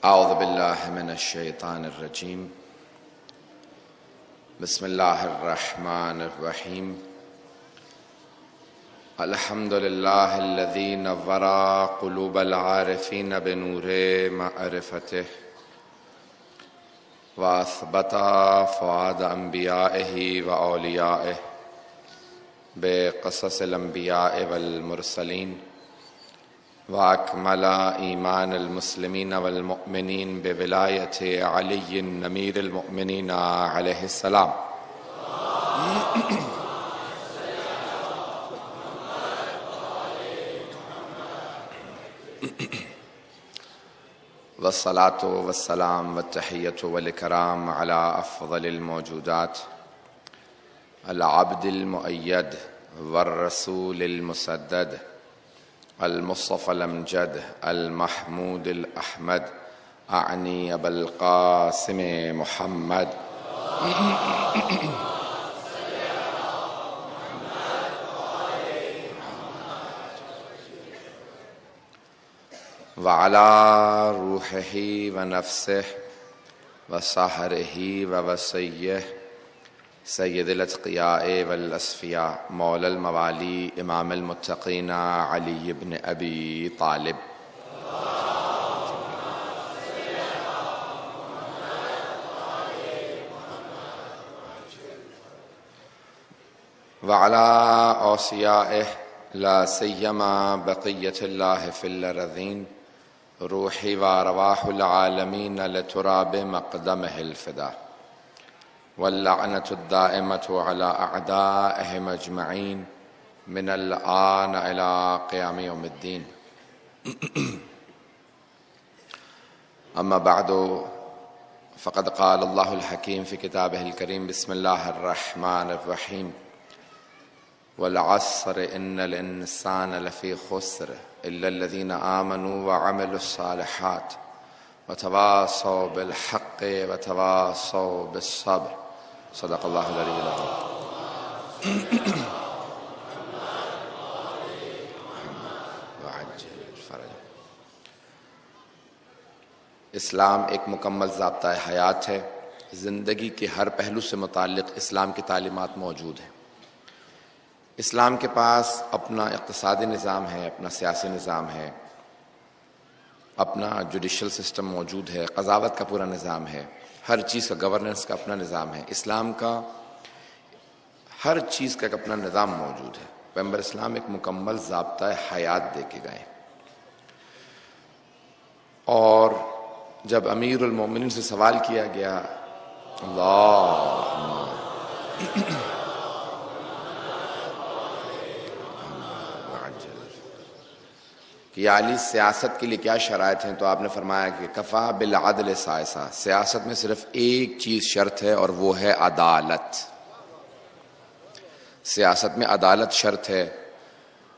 اعوذ باللہ من الشیطان الرجیم بسم اللہ الرحمن الرحیم الحمد للہ الذی نور قلوب العارفین بنور معرفتہ واثبت فؤاد انبیائہ واولیائہ بقصص الانبیاء والمرسلین وأكمل إيمان المسلمين والمؤمنين بولاية علي أمير المؤمنين عليه السلام والصلاة والسلام والتحية والإكرام على أفضل الموجودات العبد المؤيد والرسول المسدد المصطفى الأمجد المحمود الأحمد أعني أبا القاسم محمد وعلى روحه ونفسه وسحره ووصيه سید الاتقیاء والاسفیاء مولا الموالی امام المتقین علی بن ابی طالب وعلى اوصیائه لا سیما بقیت اللہ فی الارضین روحی وارواح العالمین لتراب مقدمہ الفدا واللعنة الدائمة على أعدائهم أجمعين من الآن إلى قيام يوم الدين أما بعد فقد قال الله الحكيم في كتابه الكريم بسم الله الرحمن الرحيم والعصر إن الإنسان لفي خسر إلا الذين آمنوا وعملوا الصالحات وتواصوا بالحق وتواصوا بالصبر صدق اللہ العلی العظیم اسلام ایک مکمل ضابطہ حیات ہے۔ زندگی کے ہر پہلو سے متعلق اسلام کی تعلیمات موجود ہیں۔ اسلام کے پاس اپنا اقتصادی نظام ہے، اپنا سیاسی نظام ہے، اپنا جوڈیشل سسٹم موجود ہے، قضاوت کا پورا نظام ہے، ہر چیز کا گورننس کا اپنا نظام ہے۔ اسلام کا ہر چیز کا ایک اپنا نظام موجود ہے۔ پیغمبر اسلام ایک مکمل ضابطہ حیات دے کے گئے۔ اور جب امیر المومنین سے سوال کیا گیا کہ یا علی سیاست کے لیے کیا شرائط ہیں، تو آپ نے فرمایا کہ کفا بالعدل سائسہ، سیاست میں صرف ایک چیز شرط ہے اور وہ ہے عدالت۔ سیاست میں عدالت شرط ہے۔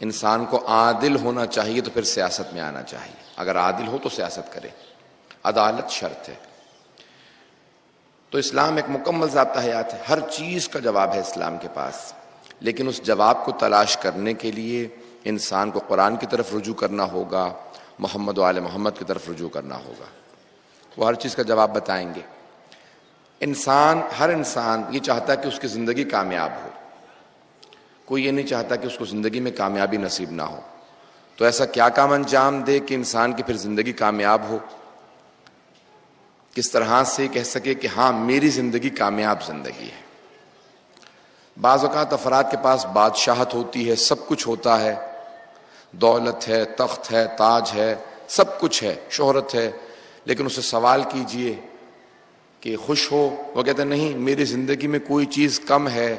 انسان کو عادل ہونا چاہیے تو پھر سیاست میں آنا چاہیے، اگر عادل ہو تو سیاست کرے، عدالت شرط ہے۔ تو اسلام ایک مکمل ضابطہ حیات ہے، ہر چیز کا جواب ہے اسلام کے پاس، لیکن اس جواب کو تلاش کرنے کے لیے انسان کو قرآن کی طرف رجوع کرنا ہوگا، محمد و آل محمد کی طرف رجوع کرنا ہوگا، وہ ہر چیز کا جواب بتائیں گے۔ ہر انسان یہ چاہتا ہے کہ اس کی زندگی کامیاب ہو، کوئی یہ نہیں چاہتا کہ اس کو زندگی میں کامیابی نصیب نہ ہو۔ تو ایسا کیا کام انجام دے کہ انسان کی پھر زندگی کامیاب ہو، کس طرح سے کہہ سکے کہ ہاں میری زندگی کامیاب زندگی ہے۔ بعض اوقات افراد کے پاس بادشاہت ہوتی ہے، سب کچھ ہوتا ہے، دولت ہے، تخت ہے، تاج ہے، سب کچھ ہے، شہرت ہے، لیکن اسے سوال کیجئے کہ خوش ہو، وہ کہتا ہے نہیں، میری زندگی میں کوئی چیز کم ہے،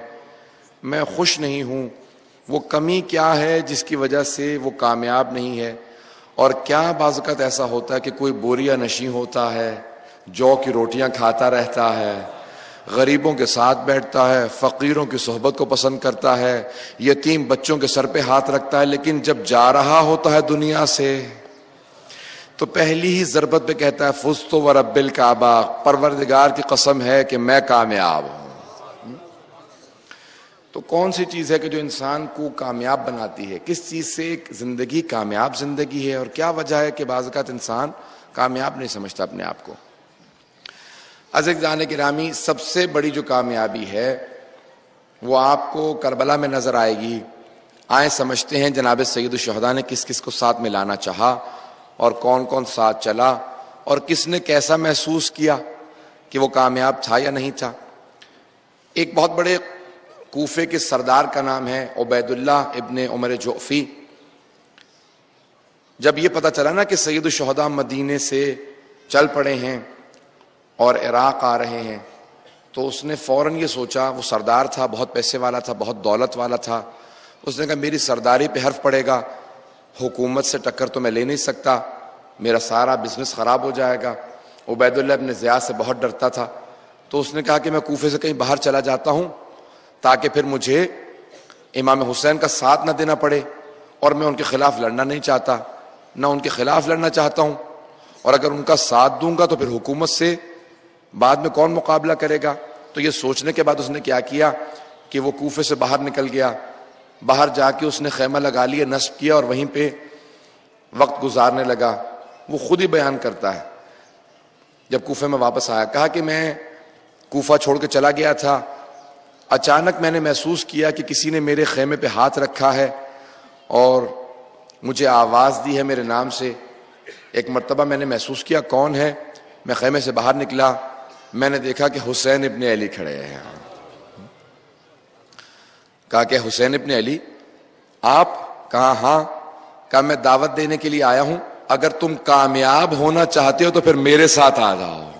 میں خوش نہیں ہوں۔ وہ کمی کیا ہے جس کی وجہ سے وہ کامیاب نہیں ہے؟ اور کیا بعض اوقات ایسا ہوتا ہے کہ کوئی بوریا نشیں ہوتا ہے، جو کی روٹیاں کھاتا رہتا ہے، غریبوں کے ساتھ بیٹھتا ہے، فقیروں کی صحبت کو پسند کرتا ہے، یتیم بچوں کے سر پہ ہاتھ رکھتا ہے، لیکن جب جا رہا ہوتا ہے دنیا سے تو پہلی ہی ضربت پہ کہتا ہے فزت ورب الکعبہ، پروردگار کی قسم ہے کہ میں کامیاب ہوں۔ تو کون سی چیز ہے کہ جو انسان کو کامیاب بناتی ہے؟ کس چیز سے ایک زندگی کامیاب زندگی ہے، اور کیا وجہ ہے کہ بعض اوقات انسان کامیاب نہیں سمجھتا اپنے آپ کو؟ عزیزان گرامی، سب سے بڑی جو کامیابی ہے وہ آپ کو کربلا میں نظر آئے گی۔ آئیں سمجھتے ہیں جناب سید الشہداء نے کس کس کو ساتھ میں لانا چاہا اور کون کون ساتھ چلا، اور کس نے کیسا محسوس کیا کہ وہ کامیاب تھا یا نہیں تھا۔ ایک بہت بڑے کوفے کے سردار کا نام ہے عبید اللہ ابن عمر جعفی۔ جب یہ پتہ چلا نا کہ سید الشہداء مدینے سے چل پڑے ہیں اور عراق آ رہے ہیں، تو اس نے فوراً یہ سوچا، وہ سردار تھا، بہت پیسے والا تھا، بہت دولت والا تھا، اس نے کہا میری سرداری پہ حرف پڑے گا، حکومت سے ٹکر تو میں لے نہیں سکتا، میرا سارا بزنس خراب ہو جائے گا۔ عبید اللہ ابن زیاد سے بہت ڈرتا تھا، تو اس نے کہا کہ میں کوفے سے کہیں باہر چلا جاتا ہوں تاکہ پھر مجھے امام حسین کا ساتھ نہ دینا پڑے، اور میں ان کے خلاف لڑنا نہیں چاہتا، نہ ان کے خلاف لڑنا چاہتا ہوں، اور اگر ان کا ساتھ دوں گا تو پھر حکومت سے بعد میں کون مقابلہ کرے گا۔ تو یہ سوچنے کے بعد اس نے کیا کیا کہ وہ کوفے سے باہر نکل گیا، باہر جا کے اس نے خیمہ لگا لیا، نصب کیا، اور وہیں پہ وقت گزارنے لگا۔ وہ خود ہی بیان کرتا ہے، جب کوفے میں واپس آیا، کہا کہ میں کوفہ چھوڑ کے چلا گیا تھا، اچانک میں نے محسوس کیا کہ کسی نے میرے خیمے پہ ہاتھ رکھا ہے اور مجھے آواز دی ہے میرے نام سے۔ ایک مرتبہ میں نے محسوس کیا کون ہے، میں خیمے سے باہر نکلا، میں نے دیکھا کہ حسین ابن علی کھڑے ہیں۔ کہا کہ حسین ابن علی آپ؟ کہا ہاں۔ کہا میں دعوت دینے کے لیے آیا ہوں، اگر تم کامیاب ہونا چاہتے ہو تو پھر میرے ساتھ آ جاؤ۔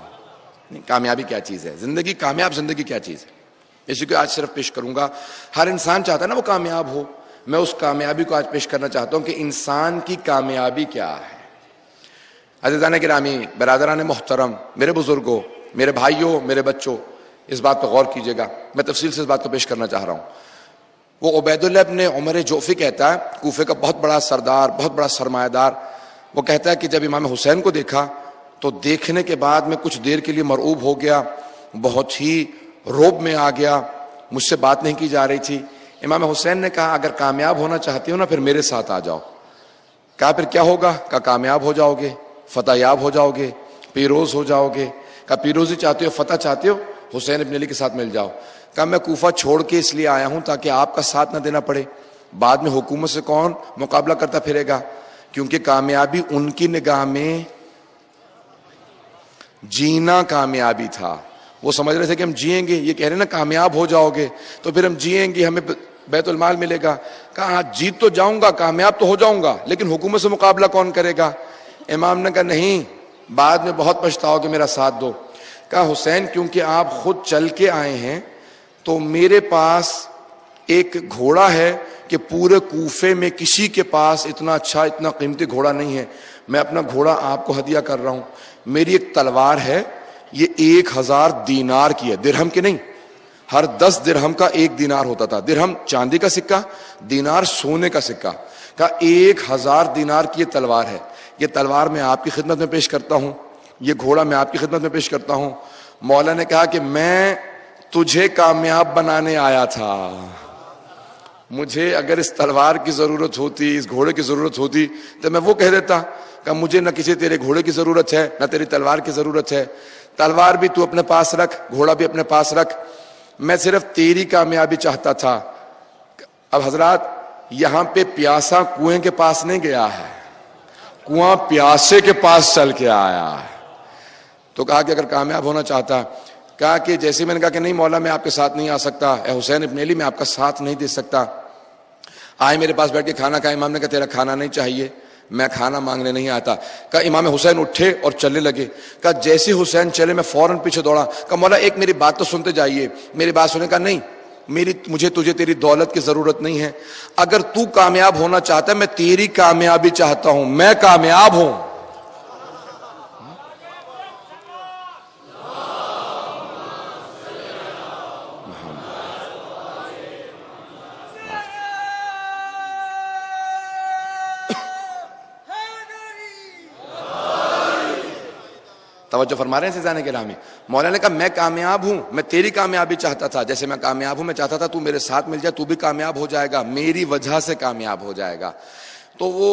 کامیابی کیا چیز ہے؟ زندگی، کامیاب زندگی کیا چیز ہے؟ اسی کو آج صرف پیش کروں گا۔ ہر انسان چاہتا ہے نا وہ کامیاب ہو، میں اس کامیابی کو آج پیش کرنا چاہتا ہوں کہ انسان کی کامیابی کیا ہے۔ عزیزان گرامی، برادران محترم، میرے بزرگوں، میرے بھائیوں، میرے بچوں، اس بات پہ غور کیجئے گا، میں تفصیل سے اس بات کو پیش کرنا چاہ رہا ہوں۔ وہ عبید اللہ ابن عمر جعفی کہتا ہے، کوفے کا بہت بڑا سردار، بہت بڑا سرمایہ دار، وہ کہتا ہے کہ جب امام حسین کو دیکھا تو دیکھنے کے بعد میں کچھ دیر کے لیے مرعوب ہو گیا، بہت ہی روب میں آ گیا، مجھ سے بات نہیں کی جا رہی تھی۔ امام حسین نے کہا اگر کامیاب ہونا چاہتے ہو نا پھر میرے ساتھ آ جاؤ۔ کہا پھر کیا ہوگا؟ کہا کامیاب ہو جاؤ گے، فتح یاب ہو جاؤ گے، پیروز ہو جاؤ گے۔ کہا پیروزی چاہتے ہو، فتح چاہتے ہو، حسین ابن علی کے ساتھ مل جاؤ۔ کہا میں کوفہ چھوڑ کے اس لیے آیا ہوں تاکہ آپ کا ساتھ نہ دینا پڑے، بعد میں حکومت سے کون مقابلہ کرتا پھرے گا، کیونکہ کامیابی ان کی نگاہ میں جینا کامیابی تھا۔ وہ سمجھ رہے تھے کہ ہم جئیں گے، یہ کہہ رہے ہیں نا کامیاب ہو جاؤ گے تو پھر ہم جئیں گے، ہمیں بیت المال ملے گا۔ کہا ہاں جیت تو جاؤں گا، کامیاب تو ہو جاؤں گا، لیکن حکومت سے مقابلہ کون کرے گا؟ امام نے کہا نہیں، بعد میں بہت پچھتاؤ کہ میرا ساتھ دو۔ کہا حسین کیونکہ آپ خود چل کے آئے ہیں تو میرے پاس ایک گھوڑا ہے کہ پورے کوفے میں کسی کے پاس اتنا اچھا، اتنا قیمتی گھوڑا نہیں ہے، میں اپنا گھوڑا آپ کو ہدیہ کر رہا ہوں۔ میری ایک تلوار ہے، یہ 1000 دینار کی ہے، درہم کی نہیں، ہر 10 درہم کا 1 دینار ہوتا تھا، درہم چاندی کا سکہ، دینار سونے کا سکہ۔ کہا 1000 دینار کی یہ تلوار ہے، یہ تلوار میں آپ کی خدمت میں پیش کرتا ہوں، یہ گھوڑا میں آپ کی خدمت میں پیش کرتا ہوں۔ مولا نے کہا کہ میں تجھے کامیاب بنانے آیا تھا، مجھے اگر اس تلوار کی ضرورت ہوتی، اس گھوڑے کی ضرورت ہوتی تو میں وہ کہہ دیتا کہ مجھے نہ کسی تیرے گھوڑے کی ضرورت ہے نہ تیری تلوار کی ضرورت ہے، تلوار بھی تو اپنے پاس رکھ، گھوڑا بھی اپنے پاس رکھ، میں صرف تیری کامیابی چاہتا تھا۔ اب حضرات، یہاں پہ پیاسا کنویں کے پاس نہیں گیا ہے، کنواں پیاسے کے پاس چل کے آیا ہے۔ تو کہا کہ اگر کامیاب ہونا چاہتا، کہا کہ جیسے میں نے کہا کہ نہیں مولا میں آپ کے ساتھ نہیں آ سکتا، اے حسین ابن علی میں آپ کا ساتھ نہیں دے سکتا، آئے میرے پاس بیٹھ کے کھانا کھائے۔ امام نے کہا تیرا کھانا نہیں چاہیے، میں کھانا مانگنے نہیں آتا۔ کہا امام حسین اٹھے اور چلنے لگے۔ کہا جیسے حسین چلے میں فوراً پیچھے دوڑا، کہا مولا ایک میری بات تو سنتے جائیے، میری بات سنے۔ کہا نہیں، مجھے تجھے تیری دولت کی ضرورت نہیں ہے، اگر تو کامیاب ہونا چاہتا ہے میں تیری کامیابی چاہتا ہوں، میں کامیاب ہوں۔ توجہ فرما رہے ہیں عزیزان گرامی؟ مولانا نے کہا میں کامیاب ہوں، میں تیری کامیابی چاہتا تھا، جیسے میں کامیاب ہوں میں چاہتا تھا تو میرے ساتھ مل جائے، تو بھی کامیاب ہو جائے گا، میری وجہ سے کامیاب ہو جائے گا۔ تو وہ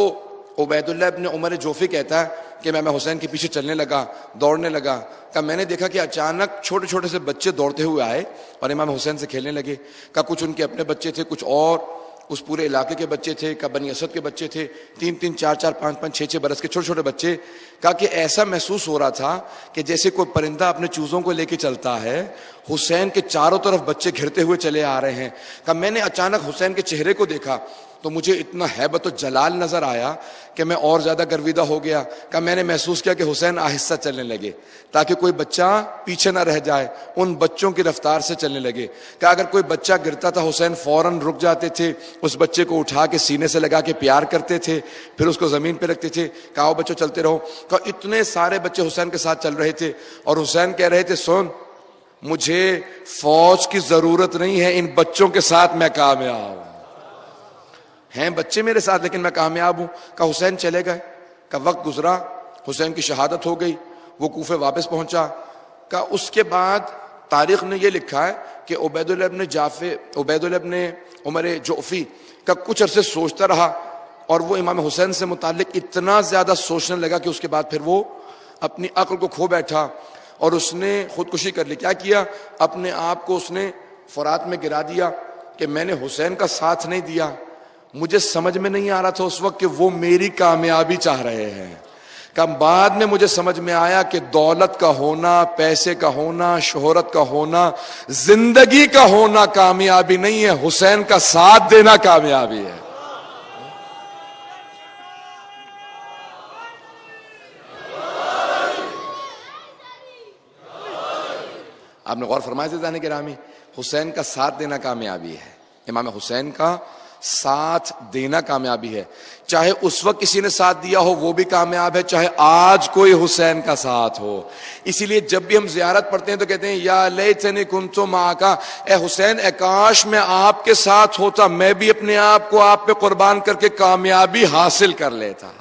عبید اللہ ابن عمر جوفی کہتا ہے کہ میں حسین کے پیچھے چلنے لگا، دوڑنے لگا، کہ میں نے دیکھا کہ اچانک چھوٹے چھوٹے سے بچے دوڑتے ہوئے آئے اور امام حسین سے کھیلنے لگے، کہ کچھ ان کے اپنے بچے تھے، کچھ اور اس پورے علاقے کے بچے تھے، کہ بنی اسد کے بچے تھے، 3 4 5 5 6 برس کے چھوٹے چھوٹے بچے، کہا کہ ایسا محسوس ہو رہا تھا کہ جیسے کوئی پرندہ اپنے چوزوں کو لے کے چلتا ہے، حسین کے چاروں طرف بچے گھرتے ہوئے چلے آ رہے ہیں۔ کہ میں نے اچانک حسین کے چہرے کو دیکھا تو مجھے اتنا ہیبت و جلال نظر آیا کہ میں اور زیادہ گرویدہ ہو گیا، کہ میں نے محسوس کیا کہ حسین آہستہ چلنے لگے تاکہ کوئی بچہ پیچھے نہ رہ جائے، ان بچوں کی رفتار سے چلنے لگے، کہ اگر کوئی بچہ گرتا تھا حسین فوراً رک جاتے تھے، اس بچے کو اٹھا کے سینے سے لگا کے پیار کرتے تھے، پھر اس کو زمین پہ رکھتے تھے، کہ آؤ بچوں چلتے رہو۔ کہ اتنے سارے بچے حسین کے ساتھ چل رہے تھے اور حسین کہہ رہے تھے سن، مجھے فوج کی ضرورت نہیں ہے، ان بچوں کے ساتھ میں کامیاب ہوں، ہیں بچے میرے ساتھ لیکن میں کامیاب ہوں۔ کہ حسین چلے گئے، کہ وقت گزرا، حسین کی شہادت ہو گئی، وہ کوفے واپس پہنچا۔ کہ اس کے بعد تاریخ نے یہ لکھا ہے کہ عبید اللہ ابن عمر جوفی کا کچھ عرصے سوچتا رہا، اور وہ امام حسین سے متعلق اتنا زیادہ سوچنے لگا کہ اس کے بعد پھر وہ اپنی عقل کو کھو بیٹھا اور اس نے خودکشی کر لی۔ کیا کیا؟ اپنے آپ کو اس نے فرات میں گرا دیا کہ میں نے حسین کا ساتھ نہیں دیا، مجھے سمجھ میں نہیں آ رہا تھا اس وقت کہ وہ میری کامیابی چاہ رہے ہیں۔ کہ بعد میں مجھے سمجھ میں آیا کہ دولت کا ہونا، پیسے کا ہونا، شہرت کا ہونا، زندگی کا ہونا کامیابی نہیں ہے، حسین کا ساتھ دینا کامیابی ہے۔ آپ نے غور فرمایا عزیزان گرامی، حسین کا ساتھ دینا کامیابی ہے، امام حسین کا ساتھ دینا کامیابی ہے۔ چاہے اس وقت کسی نے ساتھ دیا ہو وہ بھی کامیاب ہے، چاہے آج کوئی حسین کا ساتھ ہو۔ اسی لیے جب بھی ہم زیارت پڑھتے ہیں تو کہتے ہیں یا لیتنی کنت معک، اے حسین اے کاش میں آپ کے ساتھ ہوتا، میں بھی اپنے آپ کو آپ پہ قربان کر کے کامیابی حاصل کر لیتا۔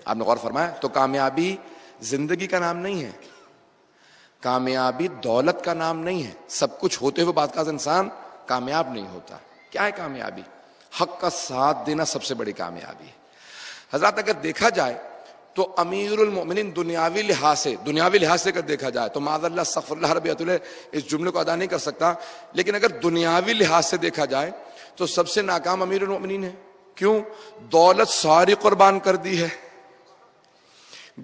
آپ نے غور فرمایا؟ تو کامیابی زندگی کا نام نہیں ہے، کامیابی دولت کا نام نہیں ہے، سب کچھ ہوتے ہوئے بعد کا انسان کامیاب نہیں ہوتا۔ کیا ہے کامیابی؟ حق کا ساتھ دینا سب سے بڑی کامیابی ہے۔ حضرات اگر دیکھا جائے تو امیر المومنین دنیاوی لحاظ سے اگر دیکھا جائے تو معاذ اللہ استغفر اللہ ربی اتولے اس جملے کو ادا نہیں کر سکتا، لیکن اگر دنیاوی لحاظ سے دیکھا جائے تو سب سے ناکام امیر المومنین ہے۔ کیوں؟ دولت ساری قربان کر دی ہے،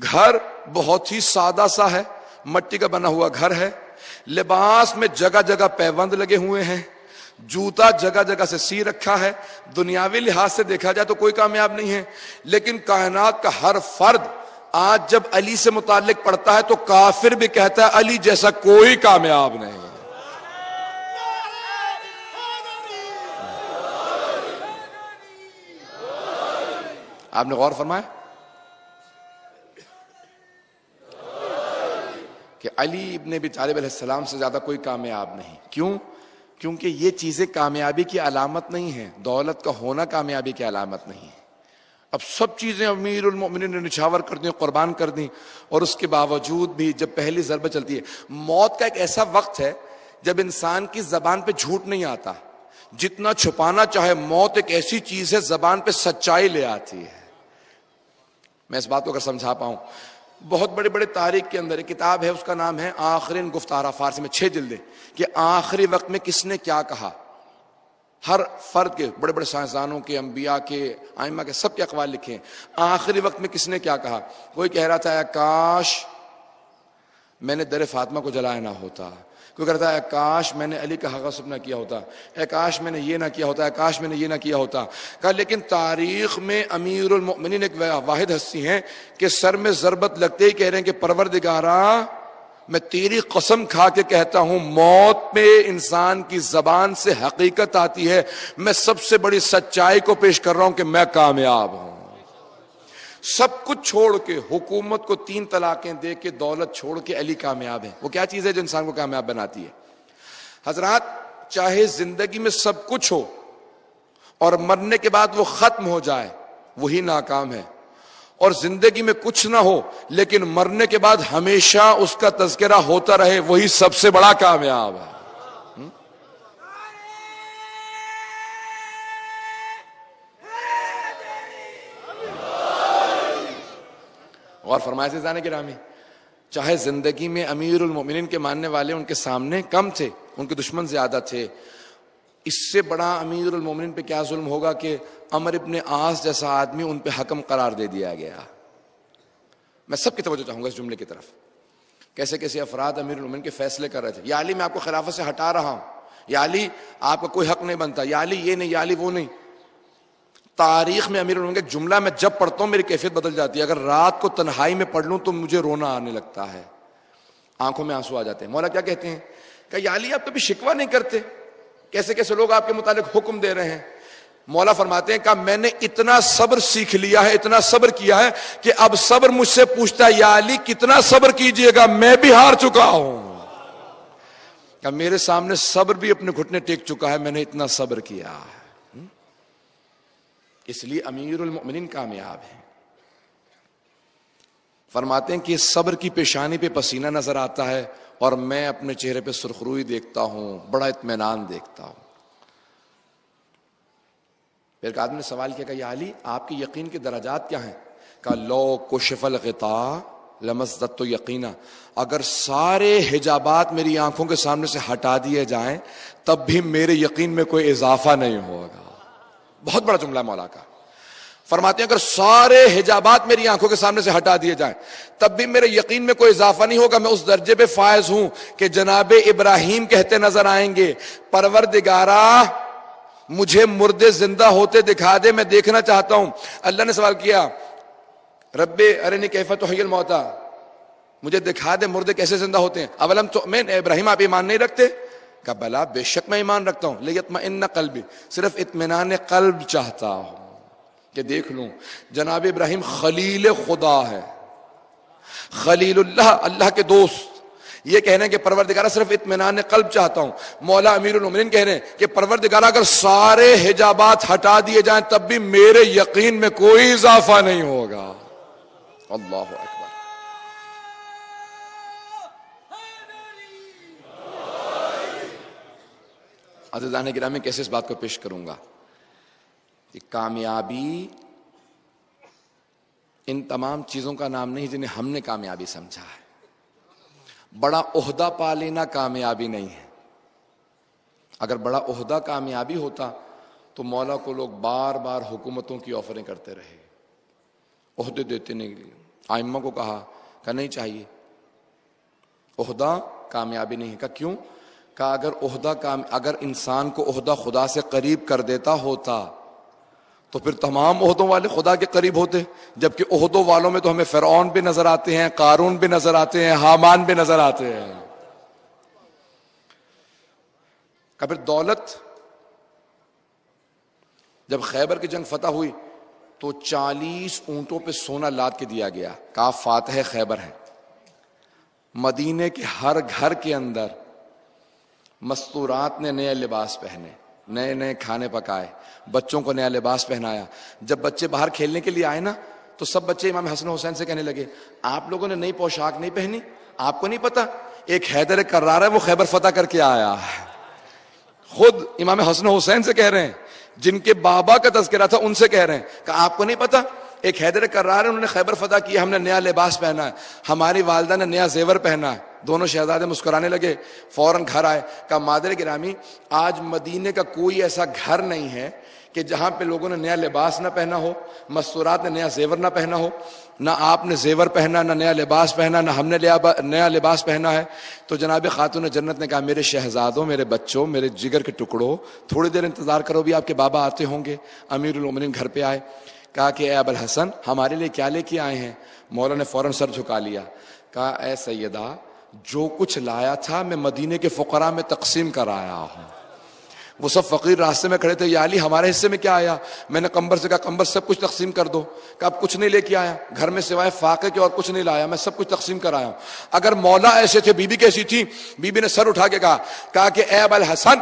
گھر بہت ہی سادہ سا ہے، مٹی کا بنا ہوا گھر ہے، لباس میں جگہ جگہ پیوند لگے ہوئے ہیں، جوتا جگہ جگہ سے سی رکھا ہے۔ دنیاوی لحاظ سے دیکھا جائے تو کوئی کامیاب نہیں ہے، لیکن کائنات کا ہر فرد آج جب علی سے متعلق پڑھتا ہے تو کافر بھی کہتا ہے علی جیسا کوئی کامیاب نہیں ہے۔ آپ نے غور فرمایا کہ علی ابن ابی طالب علیہ السلام سے زیادہ کوئی کامیاب نہیں۔ کیوں؟ کیونکہ یہ چیزیں کامیابی کی علامت نہیں ہیں، دولت کا ہونا کامیابی کی علامت نہیں ہے۔ اب سب چیزیں امیر المومنین نے نچھاور کر دیں، قربان کر دیں، اور اس کے باوجود بھی جب پہلی ضربہ چلتی ہے، موت کا ایک ایسا وقت ہے جب انسان کی زبان پہ جھوٹ نہیں آتا، جتنا چھپانا چاہے موت ایک ایسی چیز ہے زبان پہ سچائی لے آتی ہے۔ میں اس بات کو اگر سمجھا پاؤں، بہت بڑے بڑے تاریخ کے اندر ایک کتاب ہے، اس کا نام ہے آخرین گفتارہ، فارسی میں 6 جلدیں، کہ آخری وقت میں کس نے کیا کہا، ہر فرد کے، بڑے بڑے سائنسدانوں کے، انبیاء کے، ائمہ کے، سب کے اقوال لکھے ہیں۔ آخری وقت میں کس نے کیا کہا؟ کوئی کہہ رہا تھا کاش میں نے در فاطمہ کو جلایا نہ ہوتا، کوئی کہتا ہے کاش میں نے علی کا حق غصب نہ کیا ہوتا، اے کاش میں نے یہ نہ کیا ہوتا، اے کاش میں نے یہ نہ کیا ہوتا۔ کہا لیکن تاریخ میں امیر المؤمنین ایک واحد ہستی ہیں کہ سر میں ضربت لگتے ہی کہہ رہے ہیں کہ پروردگارا میں تیری قسم کھا کے کہتا ہوں موت میں انسان کی زبان سے حقیقت آتی ہے، میں سب سے بڑی سچائی کو پیش کر رہا ہوں کہ میں کامیاب ہوں۔ سب کچھ چھوڑ کے، حکومت کو 3 طلاقیں دے کے، دولت چھوڑ کے علی کامیاب ہے۔ وہ کیا چیز ہے جو انسان کو کامیاب بناتی ہے؟ حضرات چاہے زندگی میں سب کچھ ہو اور مرنے کے بعد وہ ختم ہو جائے، وہی ناکام ہے، اور زندگی میں کچھ نہ ہو لیکن مرنے کے بعد ہمیشہ اس کا تذکرہ ہوتا رہے، وہی سب سے بڑا کامیاب ہے۔ اور فرمایا سے جانے گرامی، چاہے زندگی میں امیر المومنین کے ماننے والے ان کے سامنے کم تھے، ان کے دشمن زیادہ تھے، اس سے بڑا امیر المومنین پہ کیا ظلم ہوگا کہ عمر ابن عاص جیسا آدمی ان پہ حکم قرار دے دیا گیا۔ میں سب کی توجہ چاہوں گا اس جملے کی طرف۔ کیسے کیسے افراد امیر المومنین کے فیصلے کر رہے تھے، یا علی میں آپ کو خلافت سے ہٹا رہا ہوں، یا علی آپ کا کوئی حق نہیں بنتا، یا علی یہ نہیں، یا علی وہ نہیں۔ تاریخ میں امیر المومنین کا ایک جملہ میں جب پڑھتا ہوں میری کیفیت بدل جاتی ہے، اگر رات کو تنہائی میں پڑھ لوں تو مجھے رونا آنے لگتا ہے، آنکھوں میں آنسو آ جاتے ہیں۔ مولا کیا کہتے ہیں کہ یا علی آپ کبھی شکوہ نہیں کرتے، کیسے کیسے لوگ آپ کے متعلق حکم دے رہے ہیں۔ مولا فرماتے ہیں کہ میں نے اتنا صبر سیکھ لیا ہے، اتنا صبر کیا ہے کہ اب صبر مجھ سے پوچھتا ہے یا علی کتنا صبر کیجئے گا، میں بھی ہار چکا ہوں، کہ میرے سامنے صبر بھی اپنے گھٹنے ٹیک چکا ہے، میں نے اتنا صبر کیا ہے۔ اس لیے امیر المؤمنین کامیاب ہیں۔ فرماتے ہیں کہ صبر کی پیشانی پہ پسینہ نظر آتا ہے اور میں اپنے چہرے پہ سرخروئی دیکھتا ہوں، بڑا اطمینان دیکھتا ہوں۔ پھر ایک آدمی نے سوال کیا کہ یا علی آپ کے یقین کے درجات کیا ہیں؟ کہ لو کشف الغطاء لمزددت یقینا، اگر سارے حجابات میری آنکھوں کے سامنے سے ہٹا دیے جائیں تب بھی میرے یقین میں کوئی اضافہ نہیں ہوگا۔ بہت بڑا جملہ مولا کا۔ فرماتے ہیں اگر سارے حجابات میری آنکھوں کے سامنے سے ہٹا دیے جائیں تب بھی میرے یقین میں کوئی اضافہ نہیں ہوگا، میں اس درجے پہ فائز ہوں کہ جناب ابراہیم کہتے نظر آئیں گے پروردگارا مجھے مردے زندہ ہوتے دکھا دے، میں دیکھنا چاہتا ہوں۔ اللہ نے سوال کیا رب ارنی کیف تحیی الموتى، مجھے دکھا دے مردے کیسے زندہ ہوتے ہیں۔ اولم تؤمن، ابراہیم آپ ایمان نہیں رکھتے؟ کہا بلا بے شک میں ایمان رکھتا ہوں، لیطمئن قلبی، صرف اطمینان قلب چاہتا ہوں کہ دیکھ لوں۔ جناب ابراہیم خلیل خدا ہے، خلیل اللہ، اللہ کے دوست۔ یہ کہنے کہ پروردگارہ صرف اطمینان قلب چاہتا ہوں۔ مولا امیر المومنین کہہ رہے ہیں کہ پروردگارہ اگر سارے حجابات ہٹا دیے جائیں تب بھی میرے یقین میں کوئی اضافہ نہیں ہوگا۔ اللہ اکبر۔ عزیزان گرامی کیسے اس بات کو پیش کروں گا کہ کامیابی ان تمام چیزوں کا نام نہیں جنہیں ہم نے کامیابی سمجھا ہے۔ بڑا عہدہ پا لینا کامیابی نہیں ہے۔ اگر بڑا عہدہ کامیابی ہوتا تو مولا کو لوگ بار بار حکومتوں کی آفریں کرتے رہے، عہدے دیتے نہیں۔ ائمہ کو کہا کہ نہیں چاہیے، عہدہ کامیابی نہیں ہے۔ کہ کیوں؟ کہ اگر انسان کو عہدہ خدا سے قریب کر دیتا ہوتا تو پھر تمام عہدوں والے خدا کے قریب ہوتے، جبکہ عہدوں والوں میں تو ہمیں فرعون بھی نظر آتے ہیں، قارون بھی نظر آتے ہیں، حامان بھی نظر آتے ہیں۔ کہ پھر دولت، جب خیبر کی جنگ فتح ہوئی تو 40 اونٹوں پہ سونا لاد کے دیا گیا، کہا فاتح خیبر ہے۔ مدینے کے ہر گھر کے اندر مستورات نے نئے لباس پہنے، نئے نئے کھانے پکائے، بچوں کو نیا لباس پہنایا۔ جب بچے باہر کھیلنے کے لیے آئے نا تو سب بچے امام حسن حسین سے کہنے لگے آپ لوگوں نے نئی پوشاک نہیں پہنی، آپ کو نہیں پتا ایک حیدر کرار ہے وہ خیبر فتح کر کے آیا ہے۔ خود امام حسن حسین سے کہہ رہے ہیں، جن کے بابا کا تذکرہ تھا ان سے کہہ رہے ہیں کہ آپ کو نہیں پتا ایک حیدر کرار ہے، انہوں نے خیبر فتح کیا، ہم نے نیا لباس پہنا ہے، ہماری والدہ نے نیا زیور پہنا ہے۔ دونوں شہزادے مسکرانے لگے، فوراً گھر آئے، کہا مادر گرامی آج مدینے کا کوئی ایسا گھر نہیں ہے کہ جہاں پہ لوگوں نے نیا لباس نہ پہنا ہو، مستورات نے نیا زیور نہ پہنا ہو، نہ آپ نے زیور پہنا، نہ نیا لباس پہنا، نہ ہم نے نیا لباس پہنا ہے۔ تو جناب خاتون جنت نے کہا میرے شہزادوں، میرے بچوں، میرے جگر کے ٹکڑوں، تھوڑی دیر انتظار کرو، بھی آپ کے بابا آتے ہوں گے۔ امیر المومنین گھر پہ آئے، کہا کہ اے ابوالحسن ہمارے لیے کیا لے کے آئے ہیں؟ مولا نے فوراً سر جھکا لیا، کہا اے سیدہ جو کچھ لایا تھا میں مدینے کے فقراء میں تقسیم کر آیا ہوں۔ وہ سب فقیر راستے میں کھڑے تھے، یا علی ہمارے حصے میں کیا آیا؟ میں نے قمبر سے کہا قمبر سب کچھ تقسیم کر دو۔ کہ اب کچھ نہیں لے کے آیا، گھر میں سوائے فاقے کے اور کچھ نہیں لایا، میں سب کچھ تقسیم کر آیا ہوں۔ اگر مولا ایسے تھے، بی بی کیسی تھی؟ بی بی نے سر اٹھا کے کہا کہ اے ابوالحسن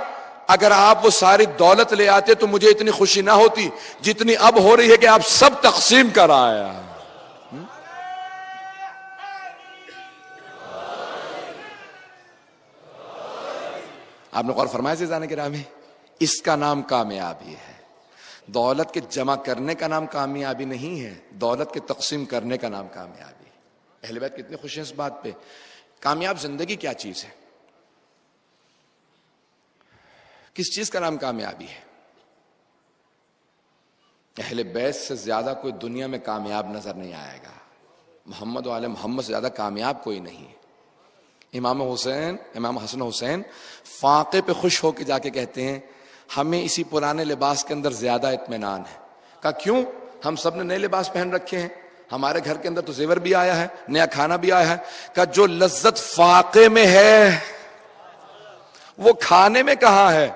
اگر آپ وہ ساری دولت لے آتے تو مجھے اتنی خوشی نہ ہوتی جتنی اب ہو رہی ہے کہ آپ سب تقسیم کر آیا۔ آپ نے غور فرمایا عزیزان گرامی، اس کا نام کامیابی ہے۔ دولت کے جمع کرنے کا نام کامیابی نہیں ہے، دولت کے تقسیم کرنے کا نام کامیابی ہے۔ اہل بیت کتنے خوش ہیں اس بات پہ۔ کامیاب زندگی کیا چیز ہے؟ کس چیز کا نام کامیابی ہے؟ اہل بیت سے زیادہ کوئی دنیا میں کامیاب نظر نہیں آئے گا، محمد و آل محمد سے زیادہ کامیاب کوئی نہیں ہے۔ امام حسن حسین فاقے پہ خوش ہو کے جا کے کہتے ہیں ہمیں اسی پرانے لباس کے اندر زیادہ اطمینان ہے۔ کہا کیوں؟ ہم سب نے نئے لباس پہن رکھے ہیں، ہمارے گھر کے اندر تو زیور بھی آیا ہے، نیا کھانا بھی آیا ہے۔ کہا جو لذت فاقے میں ہے وہ کھانے میں کہاں ہے؟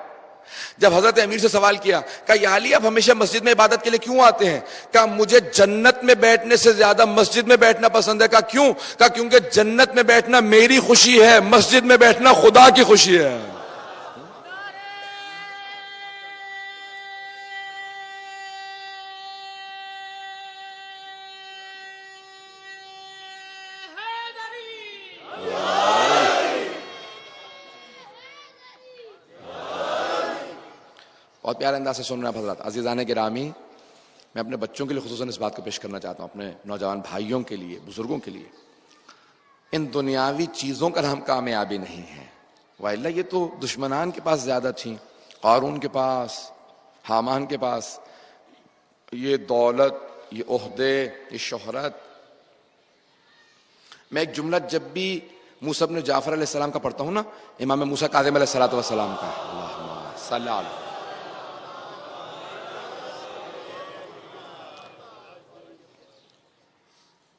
جب حضرت امیر سے سوال کیا، کہا یا علی آپ ہمیشہ مسجد میں عبادت کے لیے کیوں آتے ہیں؟ کہا مجھے جنت میں بیٹھنے سے زیادہ مسجد میں بیٹھنا پسند ہے۔ کہا کیوں؟ کہا کیونکہ جنت میں بیٹھنا میری خوشی ہے، مسجد میں بیٹھنا خدا کی خوشی ہے۔ بہت پیارے انداز سے سن رہے ہیں حضرات۔ عزیزان گرامی، میں اپنے بچوں کے لیے خصوصاً اس بات کو پیش کرنا چاہتا ہوں، اپنے نوجوان بھائیوں کے لیے، بزرگوں کے لیے، ان دنیاوی چیزوں کا نام کامیابی نہیں ہے۔ وَإِلَّا یہ تو دشمنان کے پاس زیادہ تھیں، قارون کے پاس، حامان کے پاس، یہ دولت، یہ عہدے، یہ شہرت۔ میں ایک جملہ جب بھی موسیٰ بن جعفر علیہ السلام کا پڑھتا ہوں نا، امام موسیٰ کاظم علیہ السلام کا، اللہم صلی علیہ،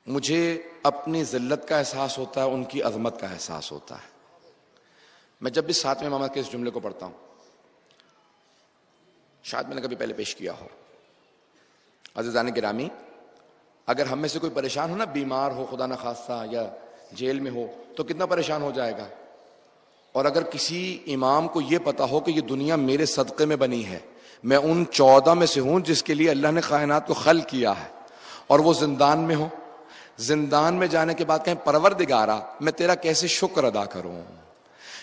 مجھے اپنی ذلت کا احساس ہوتا ہے، ان کی عظمت کا احساس ہوتا ہے۔ میں جب بھی ساتویں امامت کے اس جملے کو پڑھتا ہوں، شاید میں نے کبھی پہلے پیش کیا ہو۔ عزیزان گرامی، اگر ہم میں سے کوئی پریشان ہو نا، بیمار ہو خدا نخواستہ، یا جیل میں ہو، تو کتنا پریشان ہو جائے گا۔ اور اگر کسی امام کو یہ پتا ہو کہ یہ دنیا میرے صدقے میں بنی ہے، میں ان 14 میں سے ہوں جس کے لیے اللہ نے کائنات کو خلق کیا ہے، اور وہ زندان میں ہو، زندان میں جانے کے بعد کہیں پروردگارا میں تیرا کیسے شکر ادا کروں،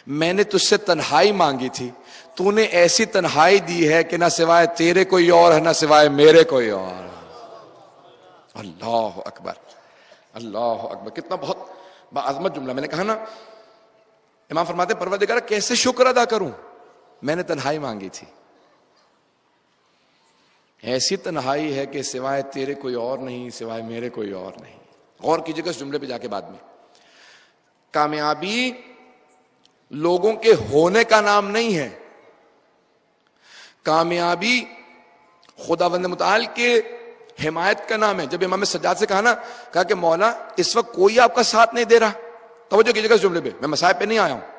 میں نے تجھ سے تنہائی مانگی تھی، تو نے ایسی تنہائی دی ہے کہ نہ سوائے تیرے کوئی اور ہے، نہ سوائے میرے کوئی اور۔ اللہ اکبر، اللہ اکبر، کتنا بہت بعظمت جملہ۔ میں نے کہا نا، امام فرماتے ہیں پروردگارا کیسے شکر ادا کروں، میں نے تنہائی مانگی تھی، ایسی تنہائی ہے کہ سوائے تیرے کوئی اور نہیں، سوائے میرے کوئی اور نہیں۔ غور کیجئے گا اس جملے پہ جا کے بعد میں۔ کامیابی لوگوں کے ہونے کا نام نہیں ہے، کامیابی خداوند متعال کے حمایت کا نام ہے۔ جب امام سجاد سے کہا کہ مولا اس وقت کوئی آپ کا ساتھ نہیں دے رہا، توجہ کیجئے گا اس جملے پہ، میں مصائب پہ نہیں آیا ہوں۔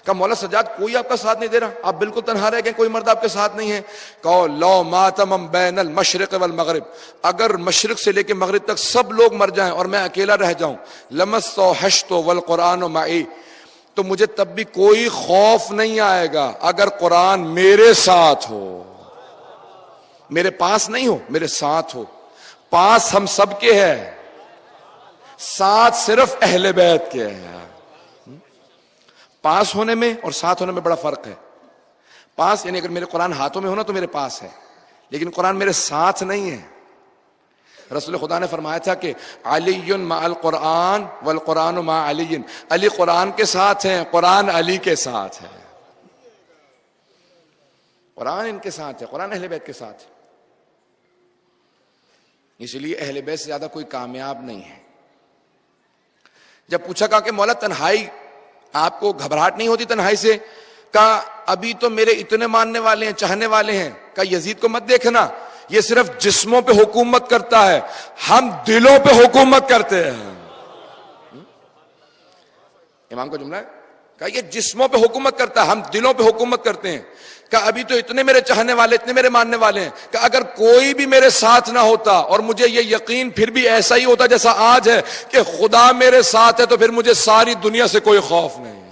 کہا مولا سجاد کوئی آپ کا ساتھ نہیں دے رہا، آپ بالکل تنہا رہ گئے، کوئی مرد آپ کے ساتھ نہیں ہے۔ کہو لو ماتم بین المشرق والمغرب، اگر مشرق سے لے کے مغرب تک سب لوگ مر جائیں اور میں اکیلا رہ جاؤں، لمستوحشت والقرآن معی، تو مجھے تب بھی کوئی خوف نہیں آئے گا اگر قرآن میرے ساتھ ہو، میرے پاس نہیں ہو، میرے ساتھ ہو۔ پاس ہم سب کے ہے، ساتھ صرف اہل بیت کے ہے۔ پاس ہونے میں اور ساتھ ہونے میں بڑا فرق ہے۔ پاس یعنی اگر میرے قرآن ہاتھوں میں ہونا تو میرے پاس ہے، لیکن قرآن میرے ساتھ نہیں ہے۔ رسول خدا نے فرمایا تھا کہ علی مع القرآن والقرآن مع علی، علی قرآن کے ساتھ ہیں، قرآن علی کے ساتھ ہے۔ قرآن ان کے ساتھ ہے، قرآن اہل بیت کے ساتھ ہے۔ اس لیے اہل بیت سے زیادہ کوئی کامیاب نہیں ہے۔ جب پوچھا کہ مولا تنہائی آپ کو گھبراہٹ نہیں ہوتی تنہائی سے؟ کہا ابھی تو میرے اتنے ماننے والے ہیں، چاہنے والے ہیں۔ کہا یزید کو مت دیکھنا، یہ صرف جسموں پہ حکومت کرتا ہے، ہم دلوں پہ حکومت کرتے ہیں۔ امام کا جملہ ہے، کہا یہ جسموں پہ حکومت کرتا ہے، ہم دلوں پہ حکومت کرتے ہیں۔ کہا ابھی تو اتنے میرے چاہنے والے، اتنے میرے ماننے والے ہیں، کہ اگر کوئی بھی میرے ساتھ نہ ہوتا اور مجھے یہ یقین پھر بھی ایسا ہی ہوتا جیسا آج ہے کہ خدا میرے ساتھ ہے، تو پھر مجھے ساری دنیا سے کوئی خوف نہیں ہے۔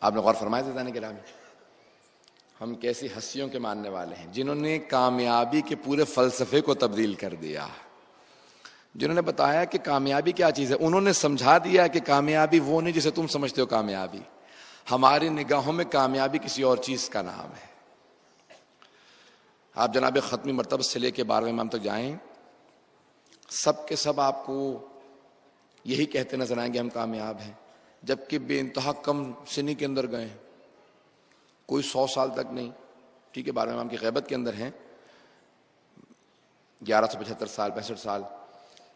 آپ نے غور فرمایا تھا نے گرامی، ہم کیسی ہستیوں کے ماننے والے ہیں جنہوں نے کامیابی کے پورے فلسفے کو تبدیل کر دیا، جنہوں نے بتایا کہ کامیابی کیا چیز ہے، انہوں نے سمجھا دیا کہ کامیابی وہ نہیں جسے تم سمجھتے ہو کامیابی، ہماری نگاہوں میں کامیابی کسی اور چیز کا نام ہے۔ آپ جناب ختمی مرتبہ سے لے کے 12ویں امام تک جائیں، سب کے سب آپ کو یہی کہتے نظر آئیں گے ہم کامیاب ہیں، جبکہ بے انتہا کم سنی کے اندر گئے ہیں، کوئی 100 سال تک نہیں، ٹھیک ہے 12ویں امام کی غیبت کے اندر ہیں 1175 سال 65 سال،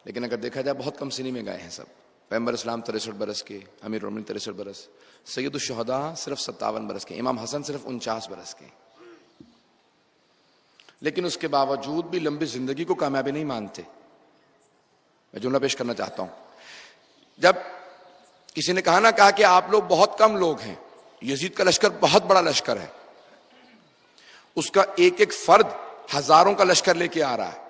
لیکن اگر دیکھا جائے بہت کم سنی میں گئے ہیں سب۔ پیغمبر اسلام 63 برس کے، امیر المومنین 63 برس، سید الشہداء صرف 57 برس کے، امام حسن صرف 49 برس کے، لیکن اس کے باوجود بھی لمبی زندگی کو کامیابی نہیں مانتے۔ میں جملہ پیش کرنا چاہتا ہوں، جب کسی نے کہا کہ آپ لوگ بہت کم لوگ ہیں، یزید کا لشکر بہت بڑا لشکر ہے، اس کا ایک ایک فرد ہزاروں کا لشکر لے کے آ رہا ہے،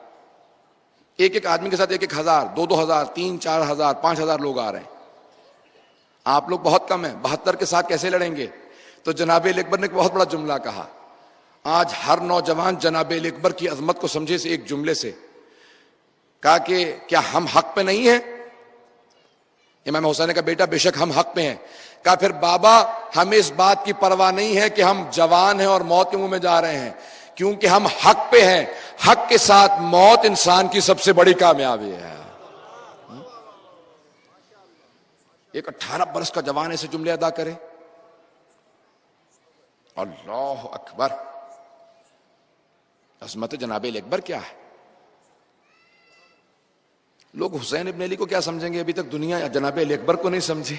ایک ایک آدمی کے ساتھ 1000 2000 3000 4000 5000 لوگ آ رہے ہیں، آپ لوگ بہت کم ہیں، 72 کے ساتھ کیسے لڑیں گے؟ تو جناب علی اکبر نے ایک بہت بڑا جملہ کہا، آج ہر نوجوان جناب علی اکبر کی عظمت کو سمجھے سے ایک جملے سے، کہا کہ کیا ہم حق پہ نہیں ہیں؟ امام حسین نے کہا بیٹا بے شک ہم حق پہ ہیں۔ کہا پھر بابا ہمیں اس بات کی پرواہ نہیں ہے کہ ہم جوان ہیں اور موت کے منہ میں جا رہے ہیں، کیونکہ ہم حق پہ ہیں، حق کے ساتھ موت انسان کی سب سے بڑی کامیابی ہے۔ ایک 18 برس کا جوان ایسے جملے ادا کرے، اللہ اکبر، عظمت جناب علی اکبر کیا ہے؟ لوگ حسین ابن علی کو کیا سمجھیں گے؟ ابھی تک دنیا جناب علی اکبر کو نہیں سمجھی،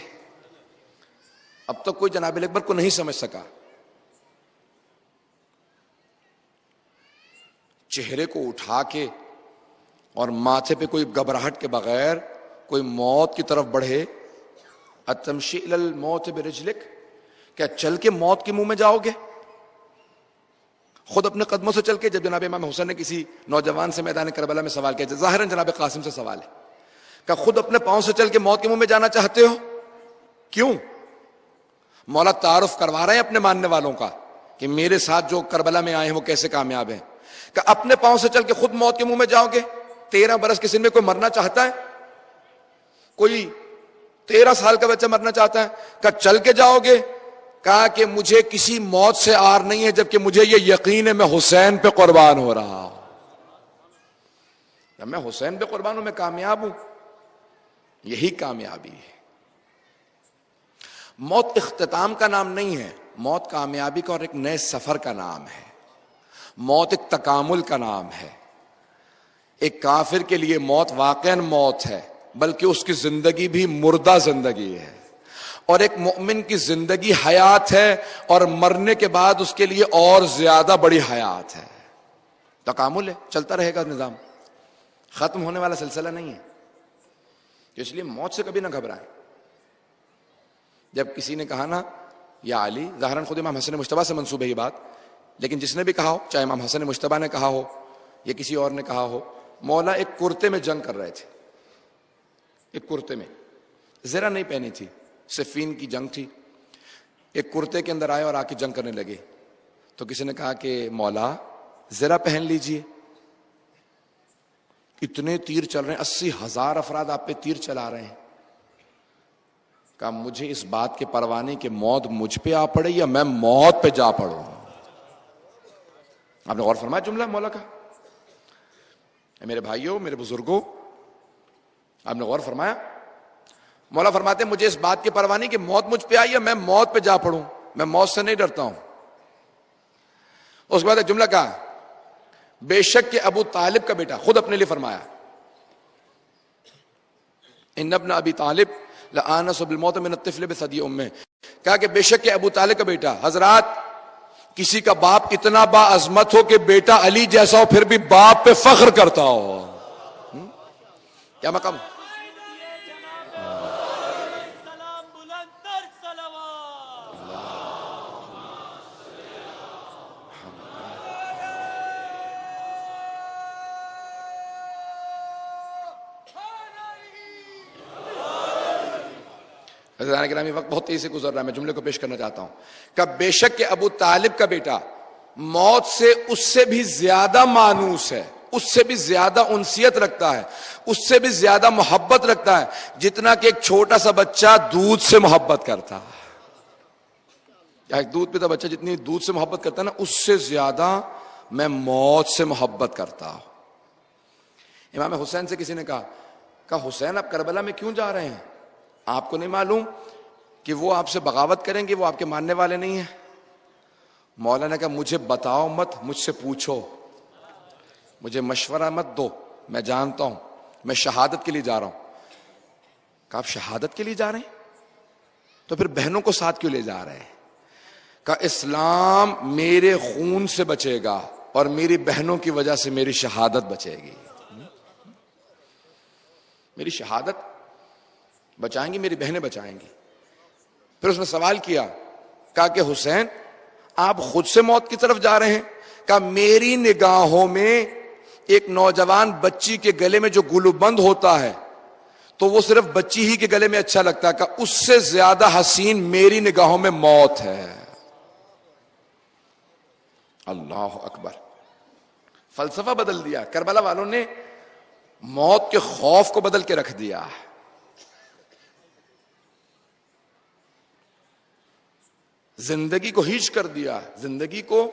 اب تک کوئی جناب علی اکبر کو نہیں سمجھ سکا۔ چہرے کو اٹھا کے اور ماتھے پہ کوئی گھبراہٹ کے بغیر کوئی موت کی طرف بڑھے، اتمشی الی الموت برجلک، کیا چل کے موت کے منہ میں جاؤ گے؟ خود اپنے قدموں سے چل کے، جب جناب امام حسین نے کسی نوجوان سے میدان کربلا میں سوال کیا، ظاہراً جناب قاسم سے سوال ہے، کہ خود اپنے پاؤں سے چل کے موت کے منہ میں جانا چاہتے ہو؟ کیوں؟ مولا تعارف کروا رہے ہیں اپنے ماننے والوں کا کہ میرے ساتھ جو کربلا میں آئے ہیں وہ کیسے کامیاب ہیں، کہ اپنے پاؤں سے چل کے خود موت کے منہ میں جاؤ گے؟ 13 برس کے سن میں کوئی مرنا چاہتا ہے؟ کوئی 13 سال کا بچہ مرنا چاہتا ہے؟ کہ چل کے جاؤ گے؟ کہا کہ مجھے کسی موت سے آر نہیں ہے، جبکہ مجھے یہ یقین ہے میں حسین پہ قربان ہو رہا ہوں، میں حسین پہ قربان ہوں، میں کامیاب ہوں۔ یہی کامیابی ہے۔ موت اختتام کا نام نہیں ہے، موت کامیابی کا اور ایک نئے سفر کا نام ہے، موت ایک تکامل کا نام ہے۔ ایک کافر کے لیے موت واقعاً موت ہے، بلکہ اس کی زندگی بھی مردہ زندگی ہے، اور ایک مومن کی زندگی حیات ہے، اور مرنے کے بعد اس کے لیے اور زیادہ بڑی حیات ہے۔ تکامل ہے، چلتا رہے گا نظام، ختم ہونے والا سلسلہ نہیں ہے، اس لیے موت سے کبھی نہ گھبرائیں۔ جب کسی نے کہا نا یا علی، ظاہراً خود امام حسن مجتبیٰ سے منسوب ہے یہ بات، لیکن جس نے بھی کہا ہو، چاہے امام حسن مجتبیٰ نے کہا ہو یا کسی اور نے کہا ہو، مولا ایک کرتے میں جنگ کر رہے تھے، ایک کرتے میں، زرہ نہیں پہنی تھی، صفین کی جنگ تھی، ایک کرتے کے اندر آئے اور آ کے جنگ کرنے لگے، تو کسی نے کہا کہ مولا زرہ پہن لیجئے، اتنے تیر چل رہے ہیں، 80,000 افراد آپ پہ تیر چلا رہے ہیں۔ کہا مجھے اس بات کے پرواہ نہیں کہ موت مجھ پہ آ پڑے یا میں موت پہ جا پڑوں۔ آپ نے غور فرمایا جملہ مولا کا؟ میرے بھائیوں، میرے بزرگوں، آپ نے غور فرمایا؟ مولا فرماتے ہیں مجھے اس بات کی پرواہ نہیں کہ موت مجھ پہ آئی یا میں موت پہ جا پڑوں، میں موت سے نہیں ڈرتا ہوں۔ اس کے بعد ایک جملہ کہا، بے شک کہ ابو طالب کا بیٹا، خود اپنے لیے فرمایا، ان ابن ابی طالب لآنس بالموت من الطفل بثدی امہ، کہا کہ بے شک کہ ابو طالب کا بیٹا، حضرات کسی کا باپ اتنا با عظمت ہو کہ بیٹا علی جیسا ہو پھر بھی باپ پہ فخر کرتا ہو، کیا مقام؟ عزیزان گرامی وقت بہت تیزی سے گزر رہا ہے، میں جملے کو پیش کرنا چاہتا ہوں کہ بے شک کہ ابو طالب کا بیٹا موت سے اس سے بھی زیادہ مانوس ہے، اس سے بھی زیادہ انسیت رکھتا ہے، اس سے بھی زیادہ محبت رکھتا ہے جتنا کہ ایک چھوٹا سا بچہ دودھ سے محبت کرتا ہے. ایک دودھ پیتا بچہ جتنی دودھ سے محبت کرتا ہے نا، اس سے زیادہ میں موت سے محبت کرتا ہوں. امام حسین سے کسی نے کہا حسین آپ کربلا میں کیوں جا رہے ہیں؟ آپ کو نہیں معلوم کہ وہ آپ سے بغاوت کریں گے، وہ آپ کے ماننے والے نہیں ہیں؟ مولا نے کہا مجھے بتاؤ مت، مجھ سے پوچھو، مجھے مشورہ مت دو، میں جانتا ہوں میں شہادت کے لیے جا رہا ہوں. کہا آپ شہادت کے لیے جا رہے ہیں تو پھر بہنوں کو ساتھ کیوں لے جا رہے ہیں؟ کہا اسلام میرے خون سے بچے گا اور میری بہنوں کی وجہ سے میری شہادت بچے گی. میری شہادت بچائیں گی، میری بہنیں بچائیں گی. پھر اس نے سوال کیا، کہا کہ حسین آپ خود سے موت کی طرف جا رہے ہیں؟ کہا میری نگاہوں میں ایک نوجوان بچی کے گلے میں جو گلوبند ہوتا ہے تو وہ صرف بچی ہی کے گلے میں اچھا لگتا ہے، کہا اس سے زیادہ حسین میری نگاہوں میں موت ہے. اللہ اکبر. فلسفہ بدل دیا. کربلا والوں نے موت کے خوف کو بدل کے رکھ دیا. زندگی کو ہیچ کر دیا، زندگی کو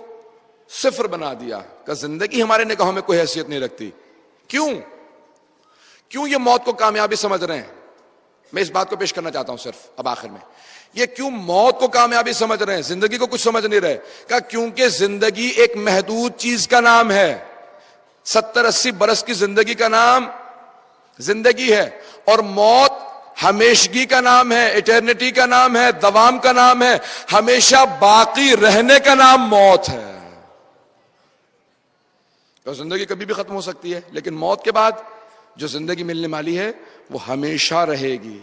صفر بنا دیا کہ زندگی ہمارے نگاہوں میں کوئی حیثیت نہیں رکھتی. کیوں یہ موت کو کامیابی سمجھ رہے ہیں؟ میں اس بات کو پیش کرنا چاہتا ہوں صرف اب آخر میں. یہ کیوں موت کو کامیابی سمجھ رہے ہیں، زندگی کو کچھ سمجھ نہیں رہے؟ کہ کیونکہ زندگی ایک محدود چیز کا نام ہے. 70-80 برس کی زندگی کا نام زندگی ہے، اور موت ہمیشگی کا نام ہے، ایٹرنٹی کا نام ہے، دوام کا نام ہے، ہمیشہ باقی رہنے کا نام موت ہے. تو زندگی کبھی بھی ختم ہو سکتی ہے، لیکن موت کے بعد جو زندگی ملنے والی ہے وہ ہمیشہ رہے گی.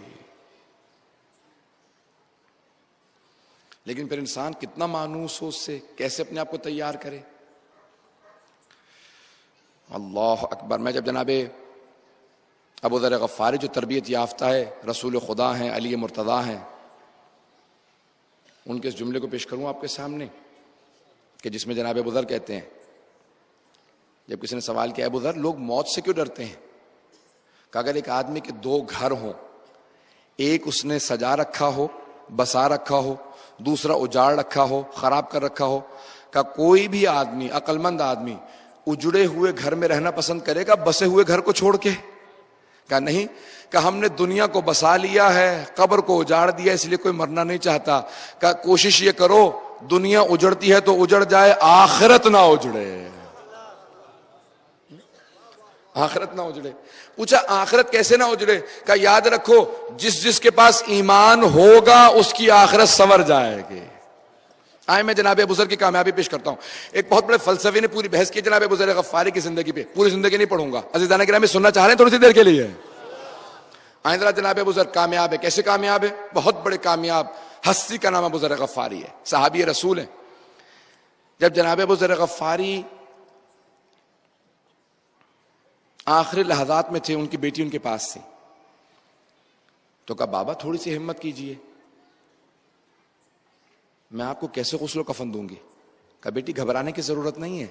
لیکن پھر انسان کتنا مانوس ہو، اس سے کیسے اپنے آپ کو تیار کرے. اللہ اکبر. میں جب جناب ابو ذر غفاری جو تربیت یافتہ ہے، رسول خدا ہیں، علی مرتضیٰ ہیں، ان کے اس جملے کو پیش کروں آپ کے سامنے کہ جس میں جناب ابو ذر کہتے ہیں، جب کسی نے سوال کیا ابو ذر لوگ موت سے کیوں ڈرتے ہیں؟ کہ اگر ایک آدمی کے 2 گھر ہوں، ایک اس نے سجا رکھا ہو، بسا رکھا ہو، دوسرا اجاڑ رکھا ہو، خراب کر رکھا ہو، کہ کوئی بھی آدمی، عقل مند آدمی اجڑے ہوئے گھر میں رہنا پسند کرے گا بسے ہوئے گھر کو چھوڑ کے؟ کہ نہیں، کہ ہم نے دنیا کو بسا لیا ہے، قبر کو اجاڑ دیا، اس لیے کوئی مرنا نہیں چاہتا. کہ کوشش یہ کرو دنیا اجڑتی ہے تو اجڑ جائے، آخرت نہ اجڑے. آخرت نہ اجڑے. پوچھا آخرت کیسے نہ اجڑے؟ کہ یاد رکھو جس کے پاس ایمان ہوگا اس کی آخرت سنور جائے گی. آئے میں جناب ابو ذر کی کامیابی پیش کرتا ہوں. ایک بہت بڑے فلسفی نے پوری بحث کی جناب ابو ذر غفاری کی زندگی پہ، پوری زندگی نہیں پڑھوں گا، عزیزان گرامی سننا چاہ رہے ہیں تھوڑی سی دیر کے لیے؟ آئیں ذرا. جناب ابو ذر کامیاب ہے. کیسے کامیاب ہے؟ بہت بڑے کامیاب ہستی کا نام ابو ذر غفاری ہے، صحابی رسول ہیں. جب جناب ابو ذر غفاری آخری لحظات میں تھے، ان کی بیٹی ان کے پاس تھی، تو کہا بابا تھوڑی سی ہمت کیجئے، میں آپ کو کیسے غسل و کفن دوں گی؟ کہا بیٹی گھبرانے کی ضرورت نہیں ہے،